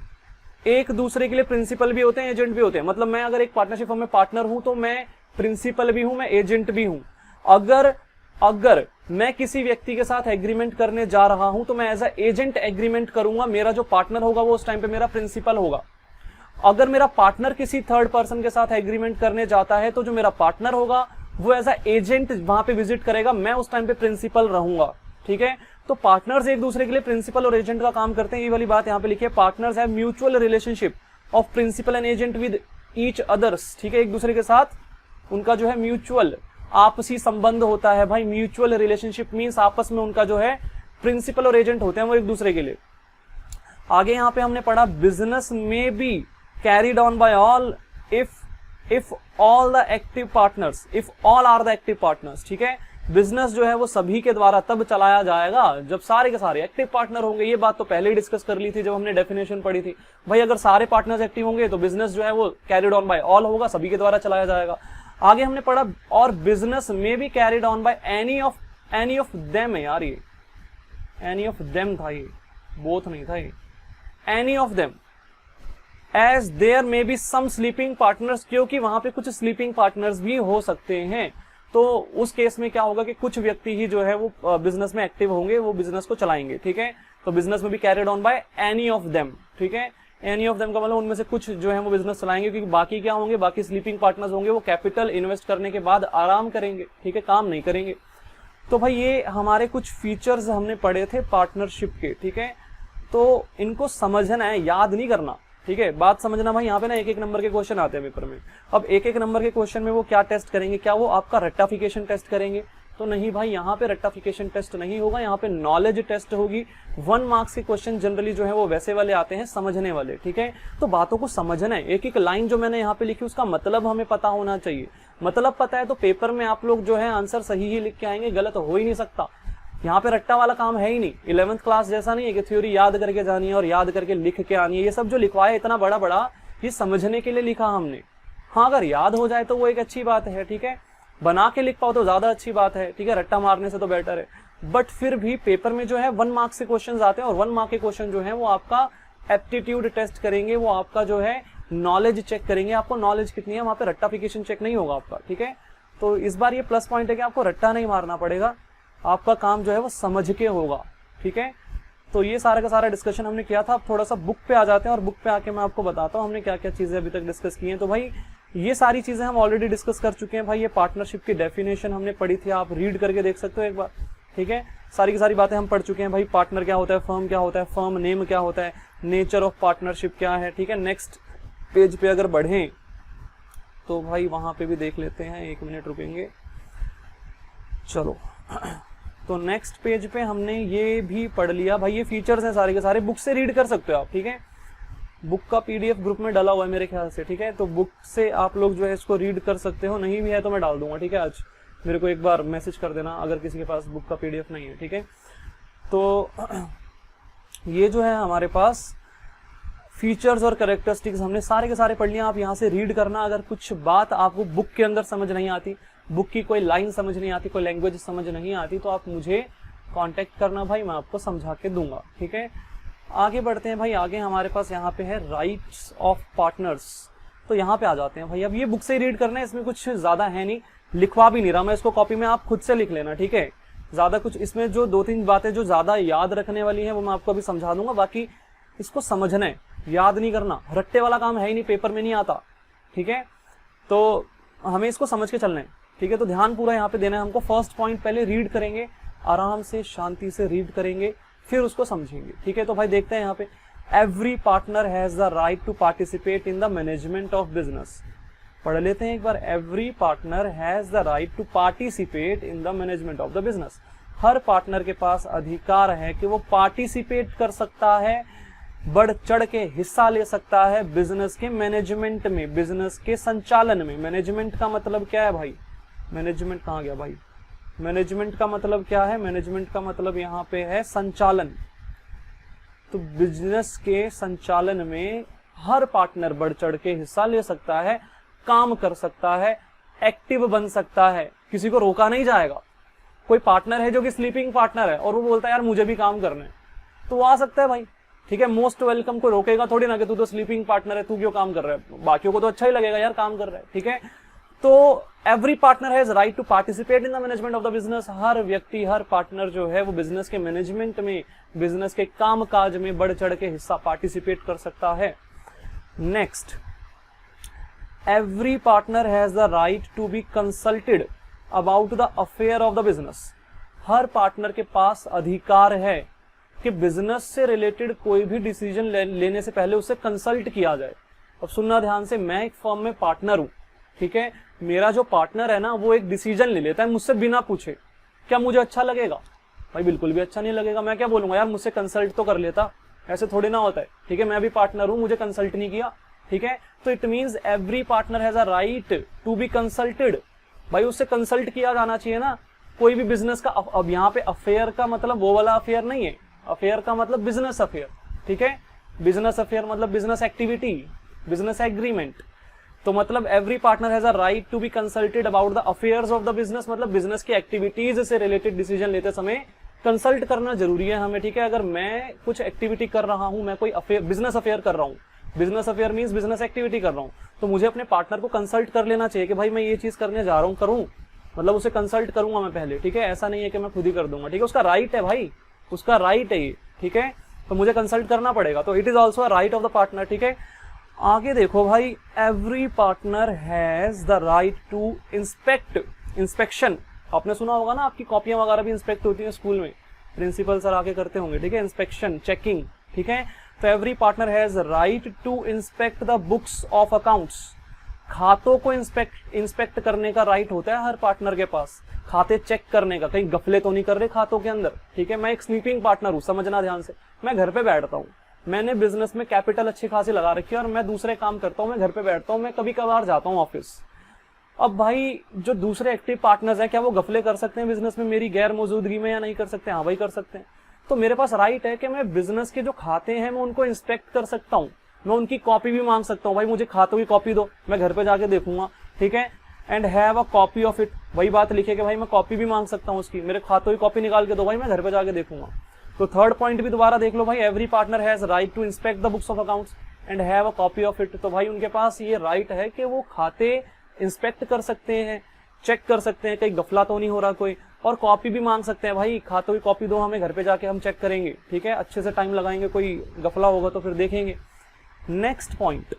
एक दूसरे के लिए प्रिंसिपल भी होते हैं, एजेंट भी होते हैं। मतलब मैं अगर एक पार्टनरशिप में पार्टनर हूं तो मैं प्रिंसिपल भी हूं, मैं एजेंट भी हूं। अगर मैं किसी व्यक्ति के साथ एग्रीमेंट करने जा रहा हूं तो मैं एज अ एजेंट एग्रीमेंट करूंगा, मेरा जो पार्टनर होगा वो उस टाइम पे मेरा प्रिंसिपल होगा। अगर मेरा पार्टनर किसी थर्ड पर्सन के साथ एग्रीमेंट करने जाता है तो जो मेरा पार्टनर होगा वो एज अ एजेंट वहां पे विजिट करेगा, मैं उस टाइम पे प्रिंसिपल रहूंगा। ठीक है, तो पार्टनर्स एक दूसरे के लिए प्रिंसिपल और एजेंट का काम करते हैं। ये वाली बात यहाँ पे लिखी है, partners have mutual relationship of principal and agent with each others, ठीक है, एक दूसरे के साथ उनका जो है म्यूचुअल आपसी संबंध होता है भाई। म्यूचुअल रिलेशनशिप मीन्स आपस में उनका जो है प्रिंसिपल और एजेंट होते हैं वो एक दूसरे के लिए। आगे यहाँ पे हमने पढ़ा बिजनेस में be carried on by all if all the active partners, if all are the active partners, ठीक है। बिजनेस जो है वो सभी के द्वारा तब चलाया जाएगा जब सारे के सारे एक्टिव पार्टनर होंगे। ये बात तो पहले ही डिस्कस कर ली थी जब हमने डेफिनेशन पढ़ी थी भाई। अगर सारे पार्टनर्स एक्टिव होंगे तो बिजनेस जो है वो कैरिड ऑन बाय ऑल होगा, सभी के द्वारा चलाया जाएगा। आगे हमने पढ़ा और बिजनेस में भी carried on by any of them है यार, ये एनी ऑफ देम था, ये बोथ नहीं था, ये any of them as there may be some sleeping partners, क्योंकि वहां पे कुछ स्लीपिंग पार्टनर्स भी हो सकते हैं। तो उस केस में क्या होगा कि कुछ व्यक्ति ही जो है वो बिजनेस में एक्टिव होंगे, वो बिजनेस को चलाएंगे, ठीक है। तो बिजनेस में भी carried on by any of them, ठीक है। एनी ऑफ देम का मतलब उनमें से कुछ जो है वो बिजनेस चलाएंगे, क्योंकि बाकी क्या होंगे, बाकी स्लीपिंग पार्टनर्स होंगे वो कैपिटल इन्वेस्ट करने के बाद आराम करेंगे, ठीक है, काम नहीं करेंगे। तो भाई ये हमारे कुछ फीचर्स हमने पढ़े थे पार्टनरशिप के, ठीक है। तो इनको समझना है, याद नहीं करना, ठीक है, बात समझना भाई। यहाँ पे ना एक एक नंबर के क्वेश्चन आते हैं पेपर में। अब एक एक नंबर के क्वेश्चन में वो क्या टेस्ट करेंगे, क्या वो आपका रेक्टिफिकेशन टेस्ट करेंगे? तो नहीं भाई, यहाँ पे रेक्टिफिकेशन टेस्ट नहीं होगा, यहाँ पे नॉलेज टेस्ट होगी। 1 मार्क्स के क्वेश्चन जनरली जो है वो वैसे वाले आते हैं, समझने वाले, ठीक है। तो बातों को समझना है, एक एक लाइन जो मैंने यहाँ पे लिखी उसका मतलब हमें पता होना चाहिए। मतलब पता है तो पेपर में आप लोग जो है आंसर सही ही लिख के आएंगे, गलत हो ही नहीं सकता। यहाँ पे रट्टा वाला काम है ही नहीं। 11th क्लास जैसा नहीं है कि थ्योरी याद करके जानी है और याद करके लिख के आनी है। ये सब जो लिखवाया इतना बड़ा बड़ा, ये समझने के लिए लिखा हमने। हाँ, अगर याद हो जाए तो वो एक अच्छी बात है, ठीक है, बना के लिख पाओ तो ज्यादा अच्छी बात है, ठीक है, रट्टा मारने से तो बेटर है। बट फिर भी पेपर में जो है 1 मार्क्स के क्वेश्चन आते हैं और 1 मार्क के क्वेश्चन जो है वो आपका एप्टीट्यूड टेस्ट करेंगे, वो आपका जो है नॉलेज चेक करेंगे, आपको नॉलेज कितनी है, वहां पे रट्टाफिकेशन चेक नहीं होगा आपका, ठीक है। तो इस बार ये प्लस पॉइंट है कि आपको रट्टा नहीं मारना पड़ेगा, आपका काम जो है वो समझ के होगा, ठीक है। तो ये सारा का सारा डिस्कशन हमने किया था। अब थोड़ा सा बुक पे आ जाते हैं और बुक पे आके मैं आपको बताता हूँ हमने क्या क्या चीजें अभी तक डिस्कस की हैं। तो भाई ये सारी चीजें हम ऑलरेडी डिस्कस कर चुके हैं भाई। ये पार्टनरशिप की डेफिनेशन हमने पढ़ी थी, आप रीड करके देख सकते हो एक बार, ठीक है। सारी की सारी बातें हम पढ़ चुके हैं भाई। पार्टनर क्या होता है, फर्म क्या होता है, फर्म नेम क्या होता है, नेचर ऑफ पार्टनरशिप क्या है, ठीक है। नेक्स्ट पेज पे अगर बढ़ें तो भाई वहां पे भी देख लेते हैं, 1 मिनट रुकेंगे, चलो। तो नेक्स्ट पेज पे हमने ये भी पढ़ लिया भाई। ये फीचर्स हैं सारे के सारे, बुक से रीड कर सकते हो आप, ठीक है। बुक का पीडीएफ ग्रुप में डाला हुआ है मेरे ख्याल से, ठीक है। तो बुक से आप लोग जो है इसको रीड कर सकते हो, नहीं भी है तो मैं डाल दूंगा, ठीक है। आज मेरे को एक बार मैसेज कर देना अगर किसी के पास बुक का पीडीएफ नहीं है, ठीक है। तो ये जो है हमारे पास फीचर्स और कैरेक्टरिस्टिक्स हमने सारे के सारे पढ़ लिया। आप यहाँ से रीड करना। अगर कुछ बात आपको बुक के अंदर समझ नहीं आती, बुक की कोई लाइन समझ नहीं आती, कोई लैंग्वेज समझ नहीं आती, तो आप मुझे कांटेक्ट करना भाई, मैं आपको समझा के दूंगा, ठीक है। आगे बढ़ते हैं भाई। आगे हमारे पास यहाँ पे है राइट्स ऑफ पार्टनर्स। तो यहाँ पे आ जाते हैं भाई। अब ये बुक से रीड करना है, इसमें कुछ ज्यादा है नहीं, लिखवा भी नहीं रहा मैं इसको कॉपी में, आप खुद से लिख लेना, ठीक है। ज्यादा कुछ इसमें जो 2-3 बातें जो ज्यादा याद रखने वाली है वो मैं आपको अभी समझा दूंगा। बाकी इसको समझना है, याद नहीं करना। रट्टे वाला काम है ही नहीं, पेपर में नहीं आता, ठीक है। तो हमें इसको समझ के चलना है, ठीक है। तो ध्यान पूरा यहाँ पे देना है हमको। फर्स्ट पॉइंट पहले रीड करेंगे, आराम से शांति से रीड करेंगे, फिर उसको समझेंगे, ठीक है। तो भाई देखते हैं यहाँ पे, every partner has the right to participate in the management of business. पढ़ लेते हैं एक बार। Every partner has the right to participate in the management of the business. हर पार्टनर के पास अधिकार है कि वो पार्टिसिपेट कर सकता है, बढ़ चढ़ के हिस्सा ले सकता है बिजनेस के मैनेजमेंट में, बिजनेस के संचालन में। मैनेजमेंट का मतलब क्या है भाई, मैनेजमेंट कहाँ गया भाई, मैनेजमेंट का मतलब क्या है, मैनेजमेंट का मतलब यहाँ पे है संचालन। तो बिजनेस के संचालन में हर पार्टनर बढ़ चढ़ के हिस्सा ले सकता है, काम कर सकता है, एक्टिव बन सकता है, किसी को रोका नहीं जाएगा। कोई पार्टनर है जो कि स्लीपिंग पार्टनर है और वो बोलता है यार मुझे भी काम करना है, तो वो आ सकता है भाई, ठीक है। Most welcome. को रोकेगा थोड़ी ना कि तू तो स्लीपिंग पार्टनर है, तू क्यों काम कर रहा है, बाकियों को तो अच्छा ही लगेगा यार काम कर रहा है, ठीक है। तो every partner has right to participate in the management of the business. हर व्यक्ति, हर पार्टनर जो है वो बिजनेस के मैनेजमेंट में, बिजनेस के काम काज में बढ़ चढ़ के हिस्सा पार्टिसिपेट कर सकता है। Next, every partner has the right to be consulted about the affair of the business. हर पार्टनर के पास अधिकार है कि बिजनेस से रिलेटेड कोई भी डिसीजन लेने से पहले उससे कंसल्ट किया जाए। अब सुनना ध्यान से, मैं एक फर्म में पार्टनर हूँ, ठीक है, मेरा जो पार्टनर है ना वो एक डिसीजन ले लेता है मुझसे बिना पूछे, क्या मुझे अच्छा लगेगा? भाई बिल्कुल भी अच्छा नहीं लगेगा। मैं क्या बोलूंगा, यार मुझसे कंसल्ट तो कर लेता, ऐसे थोड़ी ना होता है, ठीक है, मैं भी पार्टनर हूँ, मुझे कंसल्ट नहीं किया, ठीक है। तो it means every partner has a right to be consulted. भाई उससे कंसल्ट किया जाना चाहिए ना, कोई भी बिजनेस का। अब यहाँ पे अफेयर का मतलब वो वाला अफेयर नहीं है, अफेयर का मतलब बिजनेस अफेयर, ठीक है, बिजनेस अफेयर मतलब बिजनेस एक्टिविटी, बिजनेस एग्रीमेंट। तो मतलब every partner has a right to be consulted about the affairs of the business, मतलब बिजनेस की एक्टिविटीज से रिलेटेड डिसीजन लेते समय कंसल्ट करना जरूरी है हमें, ठीक है। अगर मैं कुछ एक्टिविटी कर रहा हूं, मैं कोई अफेयर, बिजनेस अफेयर कर रहा हूं, business affair means business activity कर रहा हूं, तो मुझे अपने पार्टनर को कंसल्ट कर लेना चाहिए कि भाई मैं ये चीज करने जा रहा हूं, करूं, मतलब उसे कंसल्ट करूंगा मैं पहले, ठीक है। ऐसा नहीं है कि मैं खुद ही कर दूंगा, ठीक है, उसका राइट है भाई, उसका राइट है ये, ठीक है, तो मुझे कंसल्ट करना पड़ेगा। तो it is also a right of the partner, ठीक है। आगे देखो भाई, every partner has the right to inspect, inspection आपने सुना होगा ना, आपकी कॉपियां वगैरह भी इंस्पेक्ट होती हैं स्कूल में, प्रिंसिपल सर आके करते होंगे, ठीक है, इंस्पेक्शन, चेकिंग, ठीक है। तो every partner has right to inspect the books of accounts, खातों को इंस्पेक्ट करने का राइट होता है हर पार्टनर के पास, खाते चेक करने का, कहीं गफले तो नहीं कर रहे खातों के अंदर, ठीक है। मैं एक स्लीपिंग पार्टनर हूं, समझना ध्यान से, मैं घर पे बैठता हूं, मैंने बिजनेस में कैपिटल अच्छी खासी लगा रखी है और मैं दूसरे काम करता हूं, मैं घर पे बैठता हूं, मैं कभी कभार जाता हूं ऑफिस। अब भाई जो दूसरे एक्टिव पार्टनर्स हैं, क्या वो गफले कर सकते हैं बिजनेस में मेरी गैर मौजूदगी में या नहीं कर सकते? हाँ भाई कर सकते हैं। तो मेरे पास राइट है कि मैं बिजनेस के जो खाते हैं मैं उनको इंस्पेक्ट कर सकता हूँ, मैं उनकी कॉपी भी मांग सकता हूँ, भाई मुझे खातों की कॉपी दो, मैं घर पे जाके देखूंगा, ठीक है, and have a copy of it, वही बात लिखे कि भाई मैं कॉपी भी मांग सकता हूँ उसकी, मेरे खातों की कॉपी निकाल के दो भाई, मैं घर पे जाके देखूंगा। तो थर्ड पॉइंट भी दोबारा देख लो भाई, every partner has right to inspect the books of accounts and have a copy of it. तो भाई उनके पास ये राइट है कि वो खाते इंस्पेक्ट कर सकते हैं, चेक कर सकते हैं कहीं गफला तो नहीं हो रहा कोई, और कॉपी भी मांग सकते हैं, भाई खातों की कॉपी दो हमें, घर पे जाके हम चेक करेंगे, ठीक है, अच्छे से टाइम लगाएंगे, कोई गफला होगा तो फिर देखेंगे। Next point,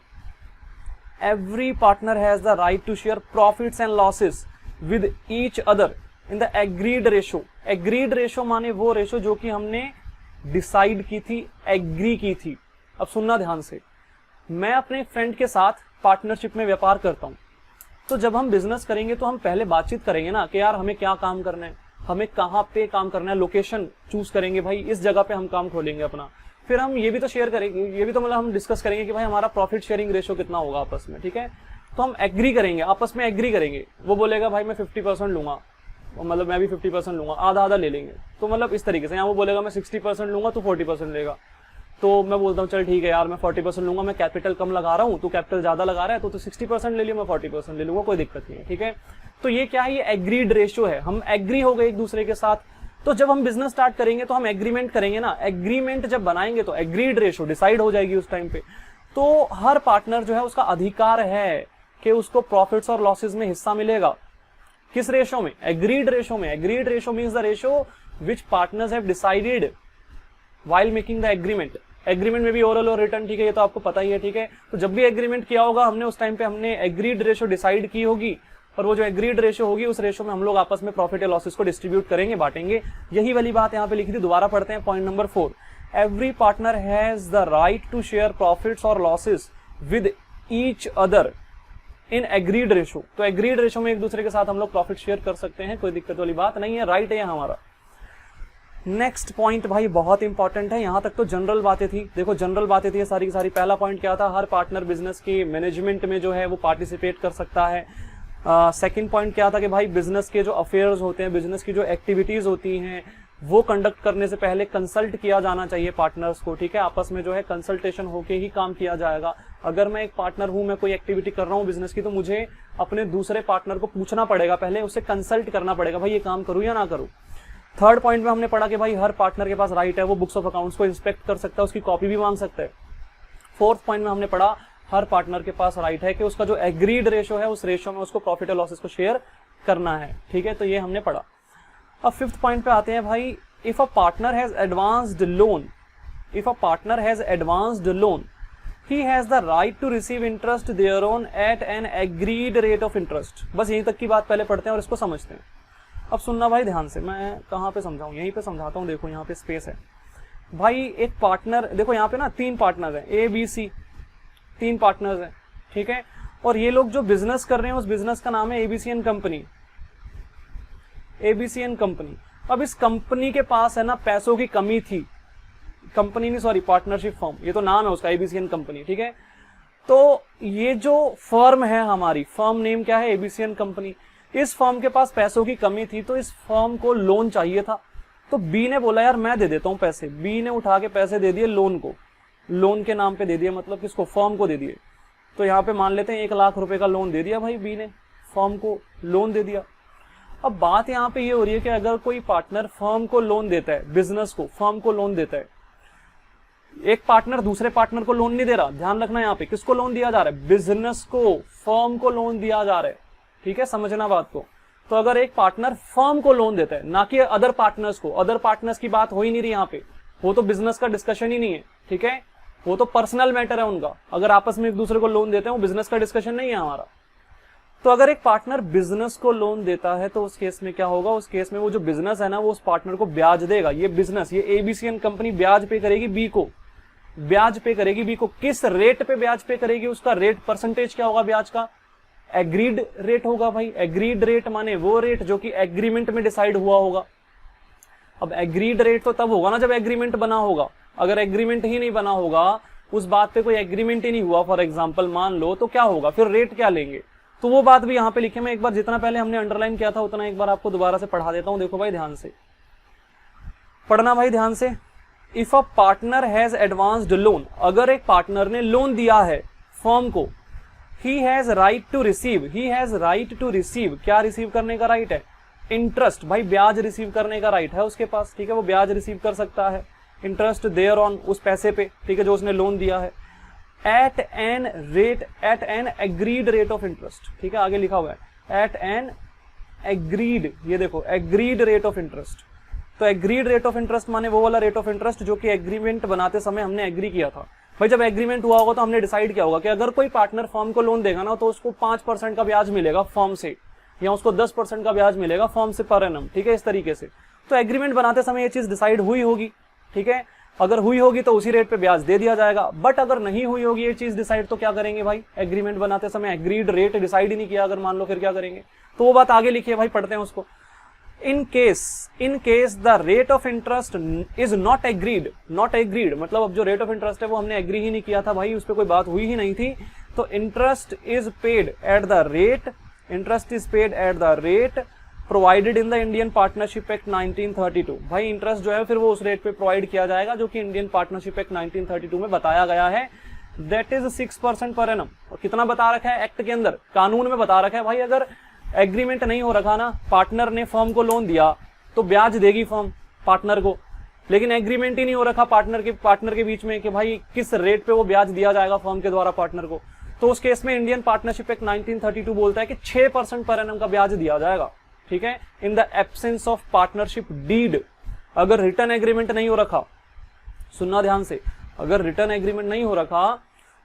every partner has the right to share profits and losses with each other in the agreed ratio. Agreed ratio माने वो रेशो जो कि हमने डिसाइड की थी, एग्री की थी। अब सुनना ध्यान से, मैं अपने फ्रेंड के साथ पार्टनरशिप में व्यापार करता हूं, तो जब हम बिजनेस करेंगे तो हम पहले बातचीत करेंगे ना कि यार हमें क्या काम करना है, हमें कहाँ पे काम करना है, लोकेशन चूज करेंगे, भाई इस जगह पे हम काम खोलेंगे अपना। फिर हम ये भी तो शेयर करेंगे, ये भी तो मतलब हम डिस्कस करेंगे कि भाई हमारा प्रॉफिट शेयरिंग रेशो कितना होगा आपस में, ठीक है। तो हम एग्री करेंगे, आपस में एग्री करेंगे, वो बोलेगा भाई मैं 50% लूंगा, मतलब मैं भी 50% लूंगा, आधा आधा ले लेंगे, तो मतलब इस तरीके से। यहाँ वो बोलेगा मैं 60% लूंगा, तो 40% लेगा, तो मैं बोलता हूँ चल ठीक है यार मैं 40% लूंगा, मैं कैपिटल कम लगा रहा हूँ, तू कैपिटल ज्यादा लगा रहा है, तो 60% ले लिया, मैं 40% ले लूंगा, कोई दिक्कत नहीं है, ठीक है। तो ये क्या है, ये एग्रीड रेशियो है, हम एग्री हो गए एक दूसरे के साथ। तो जब हम बिजनेस स्टार्ट करेंगे तो हम एग्रीमेंट करेंगे ना, एग्रीमेंट जब बनाएंगे तो एग्रीड रेशियो डिसाइड हो जाएगी उस टाइम पे। तो हर पार्टनर जो है उसका अधिकार है कि उसको प्रॉफिट्स और लॉसेज में हिस्सा मिलेगा। किस रेशो में? एग्रीड रेशो में। Agreed ratio means the ratio which partners have decided while making the agreement. Agreement में भी ओरल और रिटर्न, ठीक है, ये तो आपको पता ही है, ठीक है। तो जब भी एग्रीमेंट किया होगा हमने, उस टाइम पे हमने एग्रीड रेशो डिसाइड की होगी, और वो जो एग्रीड रेशो होगी उस रेशो में हम लोग आपस में प्रॉफिट या लॉसेस को डिस्ट्रीब्यूट करेंगे, बांटेंगे। यही वाली बात यहाँ पे लिखी थी, दोबारा पढ़ते हैं point number 4। Every partner has the right to share profits और losses with each other in agreed ratio. तो एग्रीड रेशो में एक दूसरे के साथ हम लोग प्रॉफिट शेयर कर सकते हैं, कोई दिक्कत वाली बात नहीं है, राइट है हमारा। नेक्स्ट पॉइंट भाई बहुत इंपॉर्टेंट है, यहां तक तो जनरल बातें थी, देखो जनरल बातें थी सारी की सारी। पहला पॉइंट क्या था, हर पार्टनर बिजनेस की मैनेजमेंट में जो है वो पार्टिसिपेट कर सकता है। सेकंड पॉइंट क्या था कि भाई बिजनेस के जो अफेयर्स होते हैं, बिजनेस की जो एक्टिविटीज होती हैं, वो कंडक्ट करने से पहले कंसल्ट किया जाना चाहिए पार्टनर्स को, ठीक है। आपस में जो है कंसल्टेशन होके ही काम किया जाएगा। अगर मैं एक पार्टनर हूं, मैं कोई एक्टिविटी कर रहा हूं बिजनेस की, तो मुझे अपने दूसरे पार्टनर को पूछना पड़ेगा, पहले उससे कंसल्ट करना पड़ेगा, भाई ये काम करूं या ना करूं। थर्ड पॉइंट में हमने पढ़ा कि भाई हर पार्टनर के पास राइट है, वो बुक्स ऑफ अकाउंट्स को इंस्पेक्ट कर सकता है, उसकी कॉपी भी मांग सकता है। फोर्थ पॉइंट में हमने पढ़ा हर पार्टनर के पास राइट है कि उसका जो एग्रीड रेशो है उस रेशो में उसको प्रॉफिट और लॉसेस को शेयर करना है, ठीक है। तो ये हमने पढ़ा। अब फिफ्थ पॉइंट पे आते हैं भाई, if a partner has advanced loan, if a partner has advanced loan, he has the right to receive interest thereon at an agreed rate of interest। बस यहीं तक की बात पहले पढ़ते हैं और इसको समझते हैं। अब सुनना भाई ध्यान से, मैं कहाँ पे समझाऊं, यहीं पे समझाता हूँ, देखो यहाँ पे स्पेस है भाई। एक पार्टनर, देखो यहाँ पे ना 3 पार्टनर है, ए बी सी, 3 पार्टनर्स हैं, ठीक है। और ये लोग जो बिजनेस कर रहे हैं उस बिजनेस का नाम है एबीसीएन कंपनी, एबीसीएन कंपनी। अब इस कंपनी के पास है ना पैसों की कमी थी, कंपनी नहीं सॉरी पार्टनरशिप फर्म, ये तो नाम है उसका एबीसीएन कंपनी, ठीक है। तो ये जो फर्म है हमारी, फर्म नेम क्या है, एबीसीएन कंपनी। इस फर्म के पास पैसों की कमी थी तो इस फर्म को लोन चाहिए था। तो बी ने बोला यार मैं दे देता हूं पैसे, बी ने उठा के पैसे दे दिए लोन को, लोन के नाम पे दे दिए, मतलब किसको, फर्म को दे दिए। तो यहाँ पे मान लेते हैं 1 लाख रुपए का लोन दे दिया भाई बी ने, फर्म को लोन दे दिया। अब बात यहाँ पे ये हो रही है कि अगर कोई पार्टनर फर्म को लोन देता है, बिजनेस को, फर्म को लोन देता है, एक पार्टनर दूसरे पार्टनर को लोन नहीं दे रहा, ध्यान रखना यहाँ पे किसको लोन दिया जा रहा है, बिजनेस को, फर्म को लोन दिया जा रहा है, ठीक है, समझना बात को। तो अगर एक पार्टनर फर्म को लोन देता है, ना कि अदर पार्टनर्स को, अदर पार्टनर्स की बात हो ही नहीं रही यहाँ पे, वो तो बिजनेस का डिस्कशन ही नहीं है, ठीक है, वो तो पर्सनल मैटर है उनका, अगर आपस में एक दूसरे को लोन देते हैं वो बिजनेस का डिस्कशन नहीं है हमारा। तो अगर एक पार्टनर बिजनेस को लोन देता है तो उस केस में क्या होगा, उस केस में वो जो बिजनेस है ना वो उस पार्टनर को ब्याज देगा। ये बिजनेस, ये एबीसीएन कंपनी ब्याज पे करेगी बी को, ब्याज पे करेगी बी को। किस रेट पे ब्याज पे करेगी, उसका रेट परसेंटेज क्या होगा ब्याज का, एग्रीड रेट होगा भाई। एग्रीड रेट माने वो रेट जो कि एग्रीमेंट में डिसाइड हुआ होगा। अब एग्रीड रेट तो तब होगा ना जब एग्रीमेंट बना होगा, अगर एग्रीमेंट ही नहीं बना होगा, उस बात पे कोई एग्रीमेंट ही नहीं हुआ फॉर एग्जांपल मान लो, तो क्या होगा, फिर रेट क्या लेंगे। तो वो बात भी यहाँ पे लिखे, मैं एक बार जितना पहले हमने अंडरलाइन किया था उतना एक बार आपको दोबारा से पढ़ा देता हूं। देखो भाई ध्यान से पढ़ना भाई, ध्यान से। If a partner has advanced loan, अगर एक पार्टनर ने लोन दिया है फर्म को, he has right to receive, he has right to receive, क्या रिसीव करने का राइट है, इंटरेस्ट, भाई ब्याज रिसीव करने का राइट है उसके पास, ठीक है, वो ब्याज रिसीव कर सकता है, इंटरेस्ट देयर ऑन, उस पैसे पे, ठीक है, जो उसने लोन दिया है, at an rate, at an agreed rate of interest, ठीक है, आगे लिखा हुआ है एट एन एग्रीड, ये देखो एग्रीड रेट ऑफ इंटरेस्ट। तो एग्रीड रेट ऑफ इंटरेस्ट माने वो वाला रेट ऑफ इंटरेस्ट जो कि एग्रीमेंट बनाते समय हमने एग्री किया था। भाई जब एग्रीमेंट हुआ होगा तो हमने डिसाइड किया होगा कि अगर कोई पार्टनर फर्म को लोन देगा ना तो उसको 5% का ब्याज मिलेगा फर्म से, या उसको 10% का ब्याज मिलेगा फर्म से पर एनम, ठीक है, इस तरीके से। तो एग्रीमेंट बनाते समय ये चीज डिसाइड हुई होगी, ठीक है, अगर हुई होगी तो उसी रेट पे ब्याज दे दिया जाएगा। बट अगर नहीं हुई होगी ये चीज डिसाइड, तो क्या करेंगे भाई, एग्रीमेंट बनाते समय एग्रीड रेट डिसाइड ही नहीं किया अगर मान लो, फिर क्या करेंगे। तो वो बात आगे लिखिए भाई, पढ़ते हैं उसको। In case the rate of interest is not agreed, not agreed मतलब अब जो रेट ऑफ इंटरेस्ट है वो हमने एग्री ही नहीं किया था भाई, उस पर कोई बात हुई ही नहीं थी। तो interest is paid at the rate, interest is paid at the rate provided in the Indian Partnership Act 1932। भाई इंटरेस्ट जो है फिर वो उस रेट पे प्रोवाइड किया जाएगा जो कि इंडियन पार्टनरशिप एक्ट 1932 में बताया गया है, दैट इज 6% पर एनम। और कितना बता रखा है एक्ट के अंदर, कानून में बता रखा है भाई, अगर एग्रीमेंट नहीं हो रखा ना, पार्टनर ने फर्म को लोन दिया तो ब्याज देगी फर्म पार्टनर को, लेकिन एग्रीमेंट ही नहीं हो रखा पार्टनर के बीच में कि भाई किस रेट पे वो ब्याज दिया जाएगा फर्म के द्वारा पार्टनर को, तो उस केस में इंडियन पार्टनरशिप एक्ट 1932 बोलता है कि 6% पर एनम का ब्याज दिया जाएगा, ठीक है, in the absence of partnership deed. अगर रिटर्न एग्रीमेंट नहीं हो रखा, सुनना ध्यान से, अगर रिटर्न एग्रीमेंट नहीं हो रखा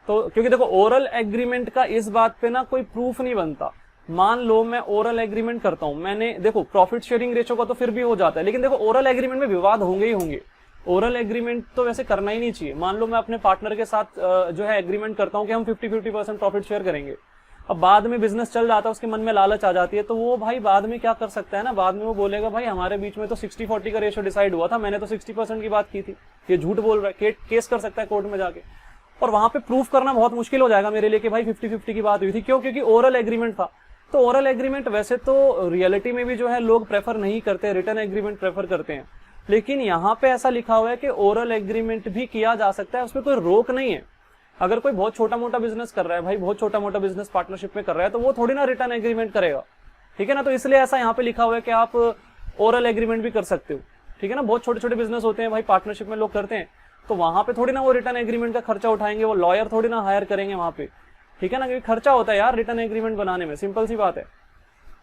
तो, क्योंकि देखो ओरल एग्रीमेंट का इस बात पे ना कोई प्रूफ नहीं बनता। मान लो मैं ओरल एग्रीमेंट करता हूं, मैंने देखो प्रॉफिट शेयरिंग रेशो का तो फिर भी हो जाता है, लेकिन देखो ओरल एग्रीमेंट में विवाद होंगे ही होंगे। ओरल एग्रीमेंट तो वैसे करना ही नहीं चाहिए। मान लो मैं अपने पार्टनर के साथ जो है एग्रीमेंट करता हूं कि हम 50-50% प्रॉफिट शेयर करेंगे, अब बाद में बिजनेस चल जाता है, उसके मन में लालच आ जाती है, तो वो भाई बाद में क्या कर सकता है ना, बाद में वो बोलेगा भाई हमारे बीच में तो 60-40 का रेशो डिसाइड हुआ था, मैंने तो 60% की बात की थी, ये झूठ बोल रहा है, केस कर सकता है कोर्ट में जाके, और वहां पे प्रूफ करना बहुत मुश्किल हो जाएगा मेरे लिए कि भाई 50-50 की बात हुई थी। क्यों? क्योंकि ओरल एग्रीमेंट था। तो ओरल एग्रीमेंट वैसे तो रियलिटी में भी जो है लोग प्रेफर नहीं करते, रिटर्न एग्रीमेंट प्रेफर करते हैं, लेकिन यहाँ पे ऐसा लिखा हुआ है कि ओरल एग्रीमेंट भी किया जा सकता है, उसमें कोई रोक नहीं है। अगर कोई बहुत छोटा मोटा बिजनेस कर रहा है भाई, बहुत छोटा मोटा बिजनेस पार्टनरशिप में कर रहा है, तो वो थोड़ी ना रिटर्न एग्रीमेंट करेगा, ठीक है ना। तो इसलिए ऐसा यहाँ पे लिखा हुआ है कि आप ओरल एग्रीमेंट भी कर सकते हो, ठीक है ना। बहुत छोटे छोटे बिजनेस होते हैं भाई, पार्टनरशिप में लोग करते हैं, तो वहां पे थोड़ी ना वो रिटर्न एग्रीमेंट का खर्चा उठाएंगे, वो लॉयर थोड़ी ना हायर करेंगे वहां पे, ठीक है ना, क्योंकि खर्चा होता है यार रिटर्न एग्रीमेंट बनाने में, सिंपल सी बात है।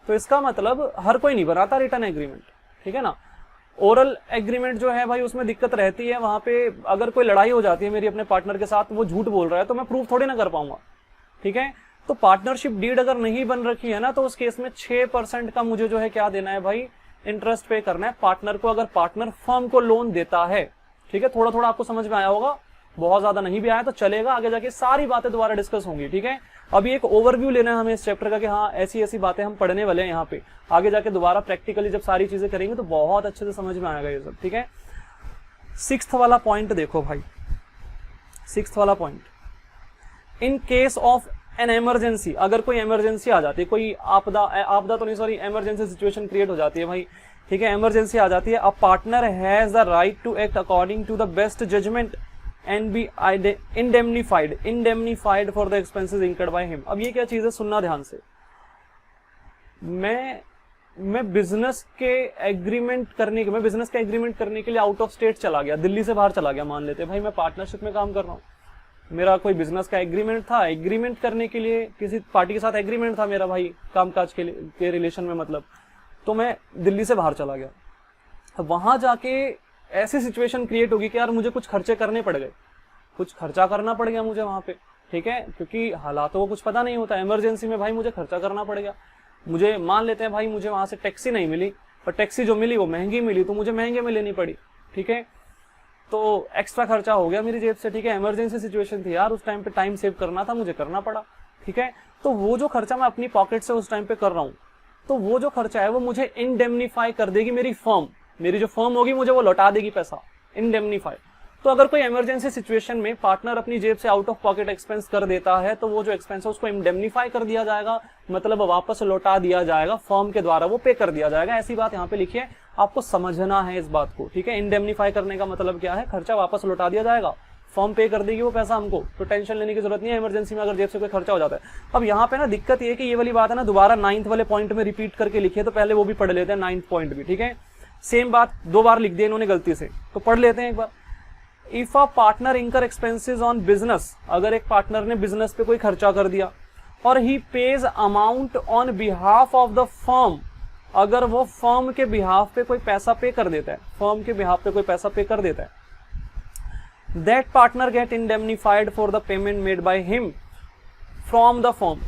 तो इसका मतलब हर कोई नहीं बनाता रिटर्न एग्रीमेंट, ठीक है ना। ओरल एग्रीमेंट जो है भाई उसमें दिक्कत रहती है, वहां पे अगर कोई लड़ाई हो जाती है मेरी अपने पार्टनर के साथ, वो झूठ बोल रहा है, तो मैं प्रूफ थोड़ी ना कर पाऊंगा, ठीक है। तो पार्टनरशिप डीड अगर नहीं बन रखी है ना, तो उस केस में 6% का मुझे जो है क्या देना है भाई, इंटरेस्ट पे करना है पार्टनर को, अगर पार्टनर फर्म को लोन देता है, ठीक है। थोड़ा थोड़ा आपको समझ में आया होगा। बहुत ज्यादा नहीं भी आया तो चलेगा, आगे जाके सारी बातें दोबारा डिस्कस होंगी, ठीक है। अभी एक ओवरव्यू लेना है हमें इस चैप्टर का कि हाँ ऐसी ऐसी बातें हम पढ़ने वाले हैं यहाँ पे, आगे जाके दोबारा प्रैक्टिकली जब सारी चीजें करेंगे तो बहुत अच्छे से समझ में आएगा ये सब, ठीक है। 6th वाला पॉइंट देखो भाई, 6th वाला point, in case of an emergency, अगर कोई इमरजेंसी आ जाती है, कोई आपदा तो नहीं सॉरी इमरजेंसी सिचुएशन क्रिएट हो जाती है भाई, ठीक है, इमरजेंसी आ जाती है, a partner has the right to act according to the best judgement and be indemnified for the expenses incurred by him. अब ये क्या चीज है, सुनना ध्यान से। मैं बिजनेस के एग्रीमेंट करने के लिए आउट ऑफ स्टेट चला गया, दिल्ली से बाहर चला गया, मान लेते भाई मैं पार्टनरशिप में काम कर रहा हूँ, मेरा कोई बिजनेस का एग्रीमेंट था, एग्रीमेंट करने के लिए किसी पार्टी के साथ एग्रीमेंट था मेरा भाई, कामकाज के रिलेशन में मतलब, तो मैं दिल्ली से बाहर चला गया। अब वहां जाके ऐसी सिचुएशन क्रिएट होगी कि यार मुझे कुछ खर्चे करने पड़ गए, कुछ खर्चा करना पड़ गया मुझे वहां पे, ठीक है, क्योंकि हालातों को कुछ पता नहीं होता, इमरजेंसी में भाई मुझे खर्चा करना पड़ गया। मुझे मान लेते हैं भाई मुझे वहां से टैक्सी नहीं मिली, पर टैक्सी जो मिली वो महंगी मिली, तो मुझे महंगे में लेनी पड़ी, ठीक है, तो एक्स्ट्रा खर्चा हो गया मेरी जेब से, ठीक है, इमरजेंसी सिचुएशन थी यार, उस टाइम पे टाइम सेव करना था, मुझे करना पड़ा, ठीक है। तो वो जो खर्चा मैं अपनी पॉकेट से उस टाइम पे कर रहा हूँ, तो वो जो खर्चा है वो मुझे इंडेमनीफाई कर देगी मेरी फर्म, मेरी जो फर्म होगी मुझे वो लौटा देगी पैसा, इंडेमनीफाई। तो अगर कोई इमरजेंसी सिचुएशन में पार्टनर अपनी जेब से आउट ऑफ पॉकेट एक्सपेंस कर देता है, तो वो जो एक्सपेंस है उसको इंडेमनीफाई कर दिया जाएगा, मतलब वापस लौटा दिया जाएगा, फर्म के द्वारा वो पे कर दिया जाएगा। ऐसी बात यहाँ पे लिखी है, आपको समझना है इस बात को, ठीक है। इंडेमनीफाई करने का मतलब क्या है, खर्चा वापस लौटा दिया जाएगा, फर्म पे कर देगी वो पैसा हमको, तो टेंशन लेने की जरूरत नहीं है इमरजेंसी में अगर जेब से कोई खर्चा हो जाता है। अब यहाँ पे ना दिक्कत ये है कि ये वाली बात है ना दोबारा 9th वाले पॉइंट में रिपीट करके लिखी है, तो पहले वो भी पढ़ लेते हैं 9th पॉइंट भी, ठीक है। सेम बात 2 बार लिख दी इन्होंने गलती से, तो पढ़ लेते हैं एक बार। इफ अ पार्टनर इंकर एक्सपेंसेस ऑन बिजनेस, अगर एक पार्टनर ने बिजनेस पे कोई खर्चा कर दिया और he pays amount on behalf of the firm, अगर वो फर्म के बिहाफ पे कोई पैसा पे कर देता है, फर्म के बिहाफ पे कोई पैसा पे कर देता है, that partner get indemnified for the payment made by him from the firm,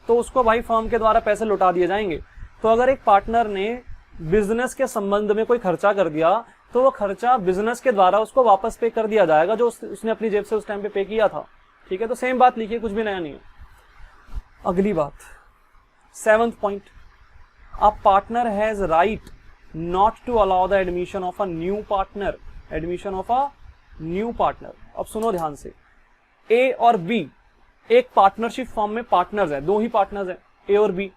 तो उसको भाई फर्म के द्वारा पैसे लौटा दिए जाएंगे। तो अगर एक पार्टनर ने बिजनेस के संबंध में कोई खर्चा कर दिया, तो वो खर्चा बिजनेस के द्वारा उसको वापस पे कर दिया जाएगा जो उसने अपनी जेब से उस टाइम पे किया था, ठीक है। तो सेम बात लिखिए, कुछ भी नया नहीं है। अगली बात 7th point, a partner has right not to allow the admission of a new partner, admission of a new partner. अब सुनो ध्यान से, ए और बी एक पार्टनरशिप फॉर्म में पार्टनर्स है, 2 ही पार्टनर्स है, ए और बी।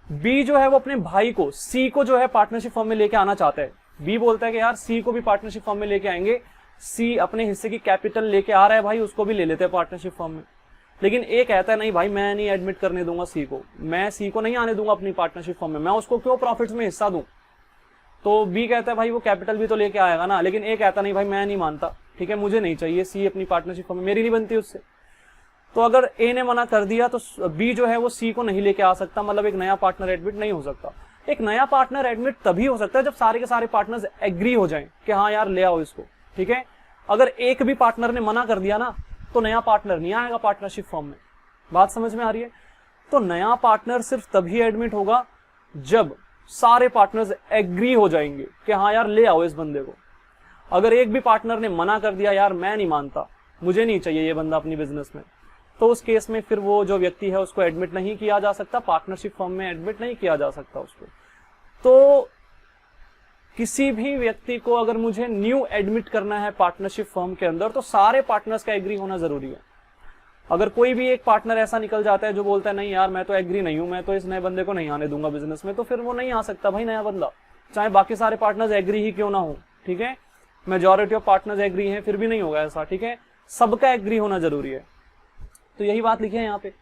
बी जो है वो अपने भाई को, सी को जो है पार्टनरशिप फॉर्म में लेके आना चाहता है। बी बोलता है कि यार सी को भी पार्टनरशिप फॉर्म में लेके आएंगे, सी अपने हिस्से की कैपिटल लेके आ रहा है भाई, उसको भी ले लेते हैं पार्टनरशिप फॉर्म में। लेकिन ए कहता है नहीं भाई मैं नहीं एडमिट करने दूंगा सी को, मैं सी को नहीं आने दूंगा अपनी पार्टनरशिप फॉर्म में, मैं उसको क्यों प्रॉफिट्स में हिस्सा दूं। तो बी कहता है भाई वो कैपिटल भी तो लेके आएगा ना, लेकिन ए कहता नहीं भाई मैं नहीं मानता, ठीक है, मुझे नहीं चाहिए सी अपनी पार्टनरशिप फॉर्म में, मेरी नहीं बनती उससे। तो अगर ए ने मना कर दिया तो बी जो है वो सी को नहीं लेके आ सकता, मतलब एक नया पार्टनर एडमिट नहीं हो सकता। एक नया पार्टनर एडमिट तभी हो सकता है जब सारे के सारे पार्टनर्स एग्री हो जाएं कि हाँ यार ले आओ इसको, ठीक है। अगर एक भी पार्टनर ने मना कर दिया ना तो नया पार्टनर नहीं आएगा पार्टनरशिप फॉर्म में। बात समझ में आ रही है? तो नया पार्टनर सिर्फ तभी एडमिट होगा जब सारे पार्टनर्स एग्री हो जाएंगे कि हाँ यार ले आओ इस बंदे को। अगर एक भी पार्टनर ने मना कर दिया यार मैं नहीं मानता, मुझे नहीं चाहिए ये बंदा अपनी बिजनेस में, तो उस केस में फिर वो जो व्यक्ति है उसको एडमिट नहीं किया जा सकता, पार्टनरशिप फॉर्म में एडमिट नहीं किया जा सकता उसको। तो किसी भी व्यक्ति को अगर मुझे न्यू एडमिट करना है पार्टनरशिप फर्म के अंदर तो सारे पार्टनर्स का एग्री होना जरूरी है। अगर कोई भी एक पार्टनर ऐसा निकल जाता है जो बोलता है नहीं यार मैं तो एग्री नहीं हूं, मैं तो इस नए बंदे को नहीं आने दूंगा बिजनेस में, तो फिर वो नहीं आ सकता भाई नया बंदा, चाहे बाकी सारे पार्टनर्स एग्री ही क्यों ना हो, ठीक है। मेजॉरिटी ऑफ पार्टनर्स एग्री हैं फिर भी नहीं होगा ऐसा, ठीक है, सबका एग्री होना जरूरी है। तो यही बात लिखी है यहाँ पे,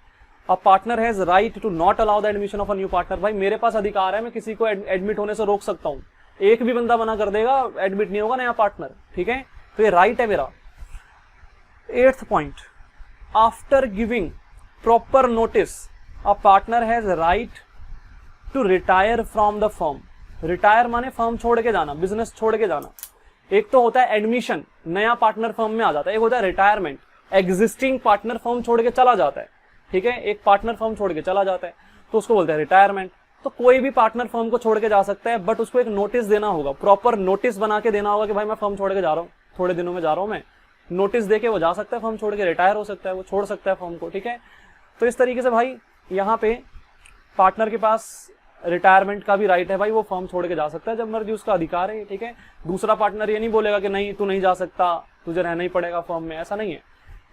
a partner has right to not allow the admission of a new partner. भाई मेरे पास अधिकार है, मैं किसी को एडमिट होने से रोक सकता हूँ, एक भी बंदा मना कर देगा एडमिट नहीं होगा नया पार्टनर, ठीक है, तो ये राइट है मेरा। 8th point, after giving proper notice a partner has right to retire from the firm. Retire माने फर्म छोड़ के जाना, बिजनेस छोड़ के जाना। एक तो होता है एडमिशन, नया पार्टनर फर्म में आ जाता है, एक होता है रिटायरमेंट, एग्जिस्टिंग पार्टनर फर्म छोड़ के चला जाता है, ठीक है, एक पार्टनर फर्म छोड़ के चला जाता है तो उसको बोलते हैं रिटायरमेंट। तो कोई भी पार्टनर फर्म को छोड़ के जा सकता है, बट उसको एक नोटिस देना होगा, प्रॉपर नोटिस बना के देना होगा कि भाई मैं फर्म छोड़ के जा रहा हूँ, थोड़े दिनों में जा रहा हूँ मैं, नोटिस देके वो जा सकता है फर्म छोड़ के, रिटायर हो सकता है, वो छोड़ सकता है फर्म को, ठीक है। तो इस तरीके से भाई यहाँ पे पार्टनर के पास रिटायरमेंट का भी राइट है भाई, वो फर्म छोड़ के जा सकता है जब मर्जी, उसका अधिकार है, ठीक है। दूसरा पार्टनर ये नहीं बोलेगा कि नहीं तू नहीं जा सकता, तुझे रहना ही पड़ेगा फर्म में, ऐसा नहीं है।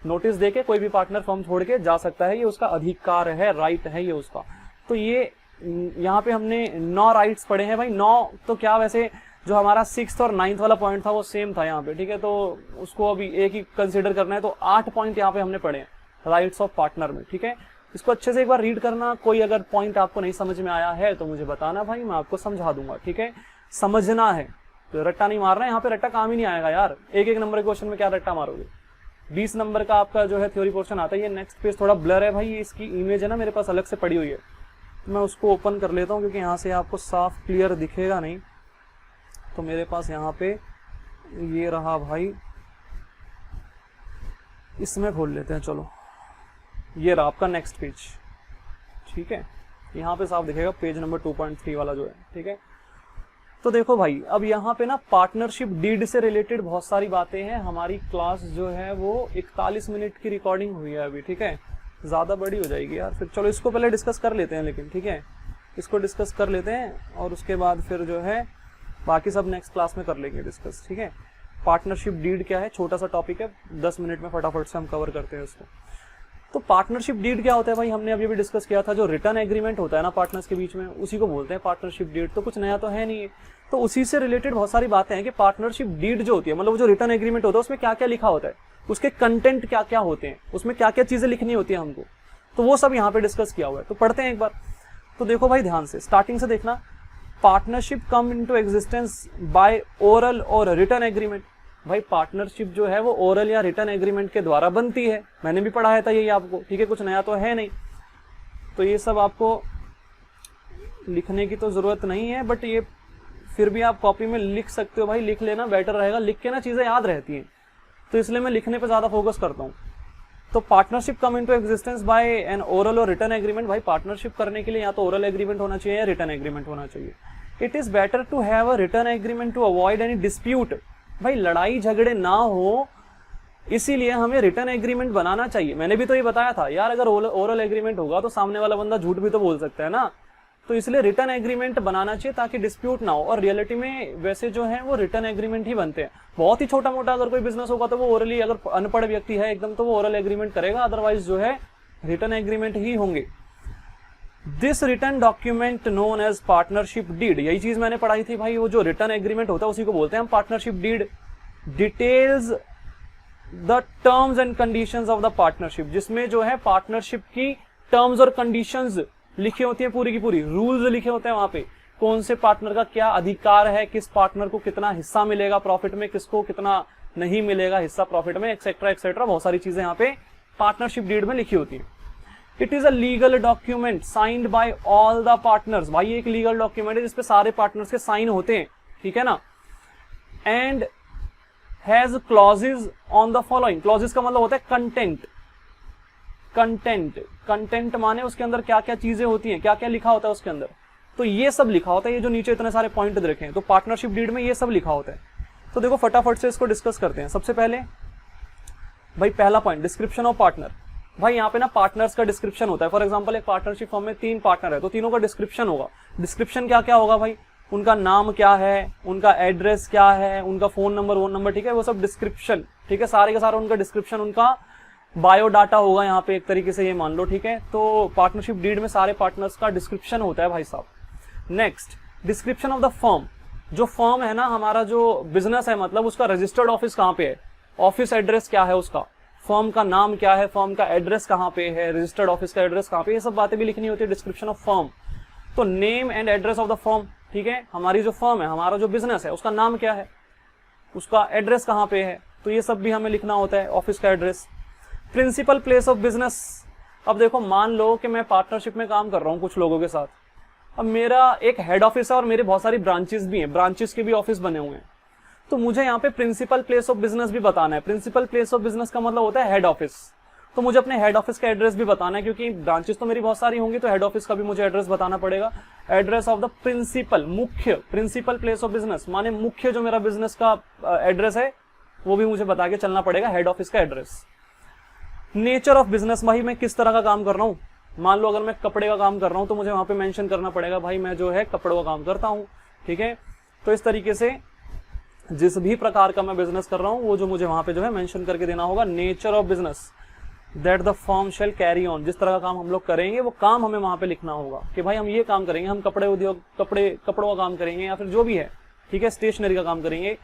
नोटिस देके कोई भी पार्टनर फर्म छोड़ के जा सकता है, ये उसका अधिकार है, राइट है ये उसका। तो ये यहाँ पे हमने 9 राइट्स पढ़े हैं भाई। 9 तो क्या, वैसे जो हमारा 6th और 9th वाला पॉइंट था वो सेम था यहाँ पे, ठीक है। तो उसको अभी एक ही कंसिडर करना है, तो 8 पॉइंट यहाँ पे हमने पढ़े हैं राइट्स ऑफ पार्टनर में, ठीक है। इसको अच्छे से एक बार रीड करना, कोई अगर पॉइंट आपको नहीं समझ में आया है तो मुझे बताना भाई, मैं आपको समझा दूंगा, ठीक है। समझना है, तो रट्टा नहीं मारना है यहाँ पे, रट्टा काम ही नहीं आएगा यार, एक एक नंबर के क्वेश्चन में क्या रट्टा मारोगे। 20 नंबर का आपका जो है थ्योरी पोर्शन आता है। ये नेक्स्ट पेज थोड़ा ब्लर है भाई, इसकी इमेज है ना मेरे पास अलग से पड़ी हुई है, तो मैं उसको ओपन कर लेता हूँ क्योंकि यहाँ से आपको साफ क्लियर दिखेगा नहीं। तो मेरे पास यहाँ पे ये रहा भाई, इसमें खोल लेते हैं, चलो ये रहा आपका नेक्स्ट पेज, ठीक है। यहाँ पे साफ दिखेगा पेज नंबर 2.3 वाला जो है, ठीक है। तो देखो भाई, अब यहाँ पे ना पार्टनरशिप डीड से रिलेटेड बहुत सारी बातें हैं। हमारी क्लास जो है वो 41 मिनट की रिकॉर्डिंग हुई है अभी, ठीक है, ज्यादा बड़ी हो जाएगी यार फिर। चलो इसको पहले डिस्कस कर लेते हैं, लेकिन ठीक है, इसको डिस्कस कर लेते हैं और उसके बाद फिर जो है बाकी सब नेक्स्ट क्लास में कर लेंगे डिस्कस, ठीक है। पार्टनरशिप डीड क्या है, छोटा सा टॉपिक है, 10 मिनट में फटाफट से हम कवर करते हैं इसको। तो पार्टनरशिप डीड क्या होता है भाई, हमने अभी भी डिस्कस किया था, जो रिटर्न एग्रीमेंट होता है ना पार्टनर्स के बीच में, उसी को बोलते हैं पार्टनरशिप डीड। तो कुछ नया तो है नहीं है, तो उसी से रिलेटेड बहुत सारी बातें हैं कि पार्टनरशिप डीड जो होती है, मतलब जो रिटर्न एग्रीमेंट होता है उसमें क्या क्या लिखा होता है, उसके कंटेंट क्या क्या होते हैं, उसमें क्या क्या चीजें लिखनी होती है हमको, तो वो सब यहाँ पे डिस्कस किया हुआ है। तो पढ़ते हैं एक बार। तो देखो भाई ध्यान से, स्टार्टिंग से देखना। Partnership come into existence by oral और रिटर्न एग्रीमेंट। भाई पार्टनरशिप जो है वो ओरल या रिटर्न एग्रीमेंट के द्वारा बनती है, मैंने भी पढ़ाया था यही आपको, ठीक है, कुछ नया तो है नहीं। तो ये सब आपको लिखने की तो जरूरत नहीं है, बट ये फिर भी आप कॉपी में लिख सकते हो भाई, लिख लेना बेटर रहेगा, लिख के ना चीजें याद रहती हैं, तो इसलिए मैं लिखने पे ज्यादा फोकस करता हूँ। तो partnership come into existence by an oral और रिटर्न एग्रीमेंट। भाई पार्टनरशिप करने के लिए या तो ओरल एग्रीमेंट होना चाहिए या रिटर्न एग्रीमेंट होना चाहिए। It is better to have a written agreement to avoid any dispute. भाई लड़ाई झगड़े ना हो, इसीलिए हमें रिटर्न एग्रीमेंट बनाना चाहिए। मैंने भी तो ये बताया था यार, अगर ओरल एग्रीमेंट होगा तो सामने वाला बंदा झूठ भी तो बोल सकता है ना, तो इसलिए रिटर्न एग्रीमेंट बनाना चाहिए ताकि डिस्प्यूट ना हो। और रियलिटी में वैसे जो है वो रिटर्न एग्रीमेंट ही बनते हैं। बहुत ही छोटा मोटा अगर कोई बिजनेस होगा तो वो ओरली, अगर अनपढ़ व्यक्ति है एकदम तो वो ओरल एग्रीमेंट करेगा, अदरवाइज जो है रिटर्न एग्रीमेंट ही होंगे। This written document known as partnership deed, यही चीज मैंने पढ़ाई थी भाई, वो जो रिटर्न एग्रीमेंट होता है उसी को बोलते हैं हम partnership deed. Details the terms and conditions of the partnership, जिसमें जो है पार्टनरशिप की टर्म्स और कंडीशंस लिखी होती है, पूरी की पूरी रूल्स लिखे होते हैं वहां पे, कौन से पार्टनर का क्या अधिकार है, किस पार्टनर को कितना हिस्सा मिलेगा प्रॉफिट में, किसको कितना नहीं मिलेगा हिस्सा प्रॉफिट में, एक्सेट्रा एक्सेट्रा, बहुत सारी चीजें यहाँ पे पार्टनरशिप डीड में लिखी होती है। It is a legal document signed by all the partners. भाई एक लीगल डॉक्यूमेंट है जिसपे सारे पार्टनर्स के साइन होते हैं, ठीक है ना। And has clauses on the following. Clauses का मतलब होता है कंटेंट। कंटेंट माने उसके अंदर क्या क्या चीजें होती हैं, क्या क्या लिखा होता है उसके अंदर, तो ये सब लिखा होता है। ये जो नीचे इतने सारे पॉइंट देखे हैं, तो पार्टनरशिप डीड में ये सब लिखा होता है। तो देखो फटाफट से इसको डिस्कस करते हैं। सबसे पहले भाई पहला पॉइंट, डिस्क्रिप्शन ऑफ पार्टनर। भाई यहाँ पे ना पार्टनर्स का डिस्क्रिप्शन होता है। फॉर एग्जांपल एक पार्टनरशिप फर्म में 3 पार्टनर है, तो तीनों का डिस्क्रिप्शन होगा। डिस्क्रिप्शन क्या क्या होगा भाई, उनका नाम क्या है, उनका एड्रेस क्या है, उनका फोन नंबर, ठीक है, वो सब डिस्क्रिप्शन, ठीक है, सारे के सारे उनका डिस्क्रिप्शन, उनका बायोडाटा होगा यहाँ पे एक तरीके से, ये मान लो, ठीक है। तो पार्टनरशिप डीड में सारे पार्टनर्स का डिस्क्रिप्शन होता है भाई साहब। Next, description of the firm. जो फर्म है ना, हमारा जो बिजनेस है, मतलब उसका रजिस्टर्ड ऑफिस कहाँ पे है, ऑफिस एड्रेस क्या है उसका, फर्म का नाम क्या है, फर्म का एड्रेस कहाँ पे है, रजिस्टर्ड ऑफिस का एड्रेस कहाँ पे, ये सब बातें भी लिखनी होती है डिस्क्रिप्शन ऑफ फर्म। तो name and address of the firm, ठीक है, हमारी जो फर्म है, हमारा जो बिजनेस है, उसका नाम क्या है, उसका एड्रेस कहाँ पे है, तो ये सब भी हमें लिखना होता है, ऑफिस का address. Principal place of business. अब देखो मान लो कि मैं पार्टनरशिप में काम कर रहा हूँ कुछ लोगों के साथ, अब मेरा एक हेड ऑफिस है और मेरे बहुत सारी ब्रांचेस भी हैं, ब्रांचेस के भी ऑफिस बने हुए हैं, तो मुझे यहाँ पे प्रिंसिपल प्लेस ऑफ बिजनेस भी बताना है। प्रिंसिपल प्लेस ऑफ बिजनेस का मतलब होता है हेड ऑफिस, तो मुझे अपने हेड ऑफिस का एड्रेस भी बताना है, क्योंकि ब्रांचेस तो मेरी बहुत सारी होंगी, तो हेड ऑफिस का भी मुझे एड्रेस बताना पड़ेगा। एड्रेस ऑफ द प्रिंसिपल, मुख्य, प्रिंसिपल प्लेस ऑफ बिजनेस माने मुख्य जो मेरा बिजनेस का एड्रेस है वो भी मुझे बता के चलना पड़ेगा, हेड ऑफिस का एड्रेस। नेचर ऑफ बिजनेस, भाई मैं किस तरह का काम कर रहा हूँ। मान लो अगर मैं कपड़े का काम कर रहा हूँ तो मुझे वहां पे मेंशन करना पड़ेगा भाई मैं जो है कपड़ों का काम करता हूँ, ठीक है। तो इस तरीके से जिस भी प्रकार का मैं बिजनेस कर रहा हूँ वो जो मुझे वहां पे जो है मेंशन करके देना होगा। Nature of business that the firm shall carry on, जिस तरह का काम हम लोग करेंगे वो काम हमें वहां पे लिखना होगा कि भाई हम ये काम करेंगे, हम कपड़े उद्योग कपड़ों का काम करेंगे या फिर जो भी है, ठीक है, स्टेशनरी का काम करेंगे।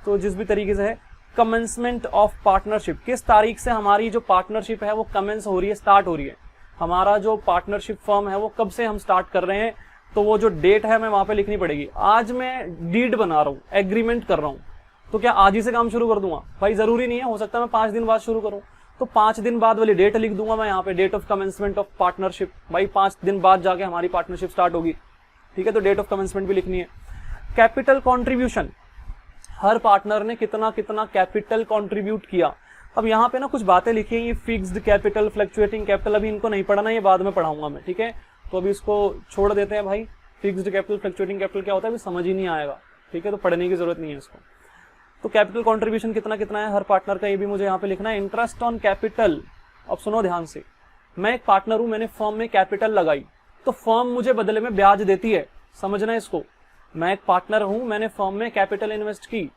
तो जिस भी तरीके से है कमेंसमेंट ऑफ पार्टनरशिप, किस तारीख से हमारी जो पार्टनरशिप है वो कमेंस हो रही है, स्टार्ट हो रही है, हमारा जो पार्टनरशिप फर्म है वो कब से हम स्टार्ट कर रहे हैं, तो वो जो डेट है मैं वहां पे लिखनी पड़ेगी। आज मैं डीड बना रहा हूँ, एग्रीमेंट कर रहा हूँ, तो क्या आज ही से काम शुरू कर दूंगा? भाई जरूरी नहीं है, हो सकता है मैं 5 दिन बाद शुरू करूं, तो 5 दिन बाद वाली डेट लिख दूंगा मैं यहाँ पे, date of commencement of partnership. भाई 5 दिन बाद जाके हमारी पार्टनरशिप स्टार्ट होगी, ठीक है, तो डेट ऑफ कमेंसमेंट भी लिखनी है। कैपिटल कॉन्ट्रीब्यूशन, हर पार्टनर ने कितना कितना कैपिटल कॉन्ट्रीब्यूट किया। अब यहाँ पे ना कुछ बातें लिखी हैं, ये फिक्स्ड कैपिटल, फ्लक्चुएटिंग कैपिटल, अभी इनको नहीं पढ़ना, ये बाद में पढ़ाऊंगा मैं, ठीक है। तो अभी इसको छोड़ देते हैं भाई। फिक्स्ड कैपिटल, फ्लक्चुएटिंग कैपिटल क्या होता है अभी समझ ही नहीं आएगा, ठीक है, तो पढ़ने की जरूरत नहीं है इसको। तो कैपिटल कंट्रीब्यूशन कितना कितना है हर पार्टनर का, ये भी मुझे यहाँ पे लिखना है। इंटरेस्ट ऑन कैपिटल, अब सुनो ध्यान से, मैं एक पार्टनर हूं, मैंने फर्म में कैपिटल लगाई तो फर्म मुझे बदले में ब्याज देती है, समझना इसको। मैं एक पार्टनर हूं, मैंने फर्म में कैपिटल इन्वेस्ट की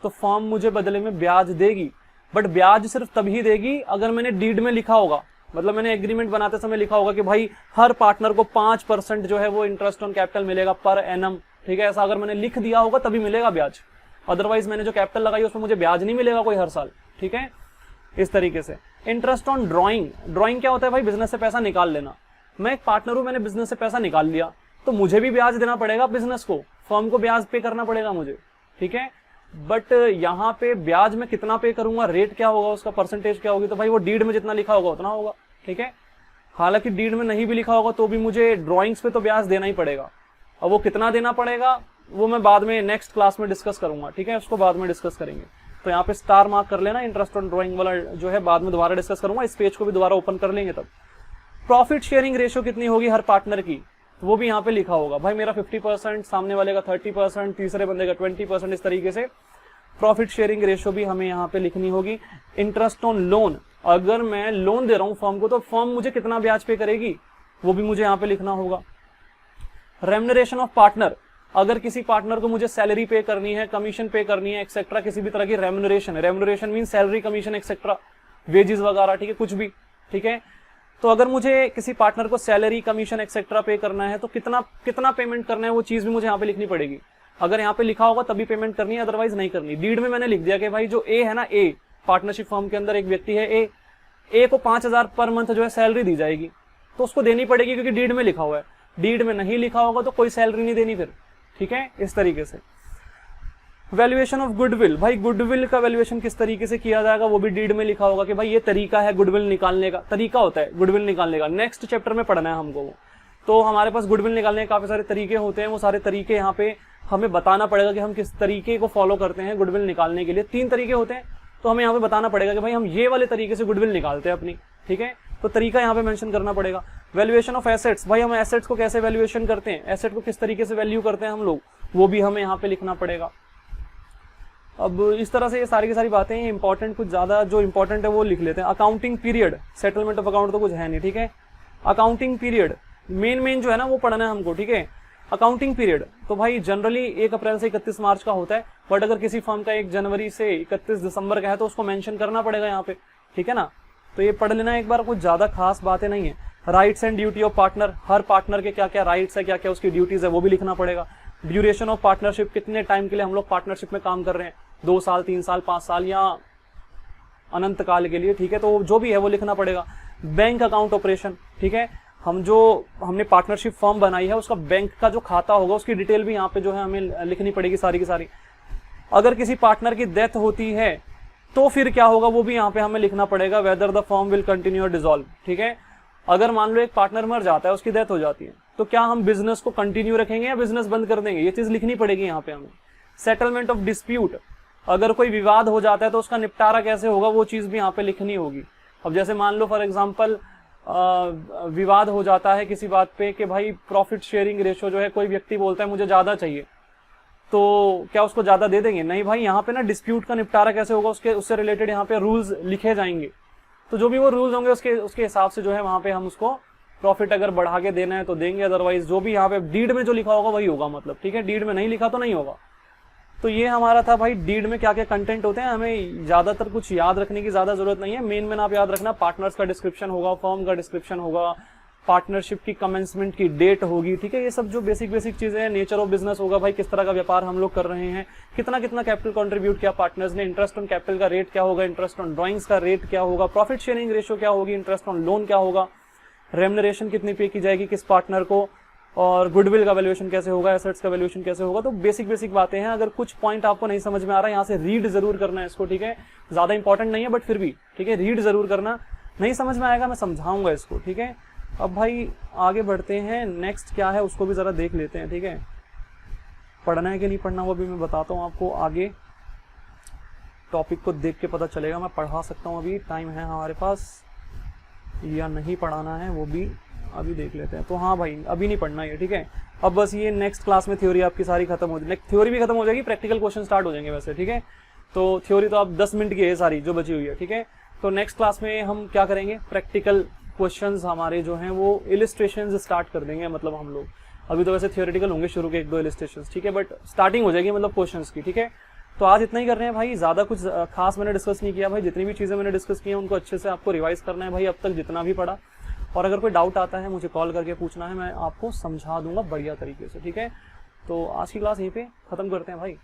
तो फर्म मुझे बदले में ब्याज देगी, बट ब्याज सिर्फ तभी देगी अगर मैंने डीड में लिखा होगा, मतलब मैंने एग्रीमेंट बनाते समय लिखा होगा कि भाई हर पार्टनर को 5% जो है वो इंटरेस्ट ऑन कैपिटल मिलेगा पर एनम, ठीक है। ऐसा अगर मैंने लिख दिया होगा तभी मिलेगा ब्याज, अदरवाइज मैंने जो कैपिटल लगाई उसमें मुझे ब्याज नहीं मिलेगा कोई हर साल, ठीक है। इस तरीके से इंटरेस्ट ऑन ड्राइंग, ड्राइंग क्या होता है भाई? बिजनेस से पैसा निकाल लेना। मैं एक पार्टनर हूं, मैंने बिजनेस से पैसा निकाल लिया तो मुझे भी ब्याज देना पड़ेगा, बिजनेस को, फर्म को ब्याज पे करना पड़ेगा मुझे, ठीक है। बट यहाँ पे ब्याज में कितना पे करूंगा, रेट क्या होगा उसका, परसेंटेज क्या होगी, तो भाई वो डीड में जितना लिखा होगा उतना होगा, ठीक है। हालांकि डीड में नहीं भी लिखा होगा तो भी मुझे ड्रॉइंग्स पे तो ब्याज देना ही पड़ेगा। अब वो कितना देना पड़ेगा वो मैं बाद में नेक्स्ट क्लास में डिस्कस करूंगा, ठीक है, उसको बाद में डिस्कस करेंगे। तो यहाँ पे स्टार मार्क कर लेना, इंटरेस्ट ऑन ड्राइंग वाला जो है बाद में दोबारा डिस्कस करूंगा, इस पेज को भी दोबारा ओपन कर लेंगे तब। प्रॉफिट शेयरिंग रेशियो कितनी होगी हर पार्टनर की, तो वो भी यहाँ पे लिखा होगा। भाई मेरा 50%, सामने वाले का 30%, तीसरे बंदे का 20%, इस तरीके से प्रॉफिट शेयरिंग रेशियो भी हमें यहाँ पे लिखनी होगी। इंटरेस्ट ऑन लोन, अगर मैं लोन दे रहा हूँ फर्म को तो फर्म मुझे कितना ब्याज पे करेगी वो भी मुझे यहाँ पे लिखना होगा। रेम्युनरेशन ऑफ पार्टनर, अगर किसी पार्टनर को मुझे सैलरी पे करनी है, कमीशन पे करनी है, एक्सेट्रा, किसी भी तरह की remuneration, remuneration mean salary, commission, etcetera, wages वगैरह, ठीक है, कुछ भी, ठीक है। तो अगर मुझे किसी पार्टनर को सैलरी, कमीशन, एक्सेट्रा पे करना है तो कितना कितना पेमेंट करना है वो चीज भी मुझे यहाँ पे लिखनी पड़ेगी। अगर यहाँ पे लिखा होगा तभी पेमेंट करनी है, अदरवाइज नहीं करनी। डीड में मैंने लिख दिया कि भाई जो ए है ना, ए पार्टनरशिप फर्म के अंदर एक व्यक्ति है ए को 5,000 पर मंथ जो है सैलरी दी जाएगी तो उसको देनी पड़ेगी क्योंकि डीड में लिखा हुआ है। डीड में नहीं लिखा होगा तो कोई सैलरी नहीं देनी फिर, ठीक है, इस तरीके से। वैल्यूएशन ऑफ गुडविल, भाई गुडविल का वैल्यूएशन किस तरीके से किया जाएगा वो भी डीड में लिखा होगा कि भाई ये तरीका है गुडविल निकालने का, तरीका होता है गुडविल निकालने का, नेक्स्ट चैप्टर में पढ़ना है हमको वो। तो हमारे पास गुडविल निकालने के काफी सारे तरीके होते हैं, वो सारे तरीके यहाँ पे हमें बताना पड़ेगा कि हम किस तरीके को फॉलो करते हैं गुडविल निकालने के लिए। 3 तरीके होते हैं तो हमें यहाँ पे बताना पड़ेगा कि भाई हम ये वाले तरीके से गुडविल निकालते हैं अपनी, ठीक है, तो तरीका यहाँ पे मेंशन करना पड़ेगा। वैल्यूएशन ऑफ एसेट्स, भाई हम एसेट्स को कैसे वैल्यूएशन करते हैं, एसेट को किस तरीके से वैल्यू करते हैं हम लोग, वो भी हमें यहाँ पे लिखना पड़ेगा। अब इस तरह से ये सारी की सारी बातें इंपॉर्टेंट, कुछ ज्यादा जो इंपॉर्टेंट है वो लिख लेते हैं। Accounting period, settlement of account तो कुछ है नहीं, ठीक है। अकाउंटिंग पीरियड मेन जो है ना वो पढ़ना है हमको, ठीक है। अकाउंटिंग पीरियड तो भाई जनरली 1 अप्रैल से 31 मार्च का होता है, बट अगर किसी फर्म का 1 जनवरी से 31 दिसंबर का है तो उसको मेंशन करना पड़ेगा यहाँ पे, ठीक है ना। तो ये पढ़ लेना एक बार, कुछ ज्यादा खास बातें नहीं है। Rights and duty of partner, her partner के क्या क्या राइट्स है, क्या क्या उसकी ड्यूटीज है वो भी लिखना पड़ेगा। ड्यूरेशन ऑफ पार्टनरशिप, कितने टाइम के लिए हम लोग पार्टनरशिप में काम कर रहे हैं, 2 साल, 3 साल, 5 साल या अनंत काल के लिए, ठीक है, तो जो भी है वो लिखना पड़ेगा। बैंक अकाउंट ऑपरेशन, ठीक है, हमने पार्टनरशिप फर्म बनाई है उसका बैंक का जो खाता होगा उसकी डिटेल भी यहाँ पे जो है हमें लिखनी पड़ेगी सारी की सारी। अगर किसी पार्टनर की डेथ होती है तो फिर क्या होगा वो भी यहाँ पे हमें लिखना पड़ेगा, whether the firm will continue और डिसॉल्व, ठीक है। अगर मान लो एक पार्टनर मर जाता है, उसकी डेथ हो जाती है, तो क्या हम बिजनेस को कंटिन्यू रखेंगे या बिजनेस बंद कर देंगे, ये चीज लिखनी पड़ेगी यहाँ पे हमें। सेटलमेंट ऑफ डिस्प्यूट, अगर कोई विवाद हो जाता है तो उसका निपटारा कैसे होगा वो चीज भी यहाँ पे लिखनी होगी। अब जैसे मान लो फॉर एग्जाम्पल विवाद हो जाता है किसी बात पे कि भाई प्रॉफिट शेयरिंग रेशियो जो है, कोई व्यक्ति बोलता है मुझे ज्यादा चाहिए, तो क्या उसको ज्यादा दे देंगे? नहीं भाई, यहाँ पे ना डिस्प्यूट का निपटारा कैसे होगा उससे रिलेटेड यहाँ पे रूल्स लिखे जाएंगे। तो जो भी वो रूल्स होंगे उसके हिसाब से जो है वहां पे हम उसको प्रॉफिट अगर बढ़ा के देना है तो देंगे, अदरवाइज जो भी यहाँ पे डीड में जो लिखा होगा वही होगा, मतलब ठीक है, डीड में नहीं लिखा तो नहीं होगा। तो ये हमारा था भाई डीड में क्या क्या कंटेंट होते हैं, हमें ज्यादातर कुछ याद रखने की ज्यादा जरूरत नहीं है। मेन आप याद रखना, पार्टनर्स का डिस्क्रिप्शन होगा, फर्म का डिस्क्रिप्शन होगा, पार्टनरशिप की कमेंसमेंट की डेट होगी, ठीक है, ये सब जो बेसिक चीजें हैं। नेचर ऑफ बिजनेस होगा भाई, किस तरह का व्यापार हम लोग कर रहे हैं, कितना कैपिटल कंट्रीब्यूट किया पार्टनर्स ने, इंटरेस्ट ऑन कैपिटल का रेट क्या होगा, इंटरेस्ट ऑन ड्रॉइंग्स का रेट क्या होगा, प्रॉफिट शेयरिंग रेशियो क्या होगी, इंटरेस्ट ऑन लोन क्या होगा, रेम्युनरेशन कितनी पे की जाएगी किस पार्टनर को, और गुडविल का वैल्यूएशन कैसे होगा, एसेट्स का वैल्यूएशन कैसे होगा। तो बेसिक बातें हैं। अगर कुछ पॉइंट आपको नहीं समझ में आ रहा है, यहाँ से रीड जरूर करना है इसको, ठीक है, ज्यादा इंपॉर्टेंट नहीं है बट फिर भी ठीक है, रीड जरूर करना। नहीं समझ में आएगा मैं समझाऊंगा इसको, ठीक है। अब भाई आगे बढ़ते हैं, नेक्स्ट क्या है उसको भी जरा देख लेते हैं, ठीक है। पढ़ना है कि नहीं पढ़ना वो भी मैं बताता हूँ आपको, आगे टॉपिक को देख के पता चलेगा। मैं पढ़ा सकता हूँ, अभी टाइम है हमारे पास, या नहीं पढ़ाना है वो भी अभी देख लेते हैं। तो हाँ भाई अभी नहीं पढ़ना है, ठीक है। अब बस ये नेक्स्ट क्लास में थ्योरी आपकी सारी खत्म हो जाएगी, थ्योरी भी खत्म हो जाएगी, प्रैक्टिकल क्वेश्चन स्टार्ट हो जाएंगे वैसे, ठीक है। तो थ्योरी तो आप 10 मिनट की है सारी जो बची हुई है, ठीक है। तो नेक्स्ट क्लास में हम क्या करेंगे, प्रैक्टिकल क्वेश्चंस हमारे जो हैं वो इलिस्ट्रेशंस स्टार्ट कर देंगे, मतलब हम लोग अभी तो वैसे थियोरेटिकल होंगे शुरू के 1-2 इलिस्ट्रेशंस, ठीक है, बट स्टार्टिंग हो जाएगी मतलब क्वेश्चंस की, ठीक है। तो आज इतना ही कर रहे हैं भाई, ज्यादा कुछ खास मैंने डिस्कस नहीं किया भाई। जितनी भी चीजें मैंने डिस्कस की हैं उनको अच्छे से आपको रिवाइज करना है भाई, अब तक जितना भी पढ़ा। और अगर कोई डाउट आता है मुझे कॉल करके पूछना है, मैं आपको समझा दूंगा बढ़िया तरीके से, ठीक है। तो आज की क्लास यहीं पे खत्म करते हैं भाई।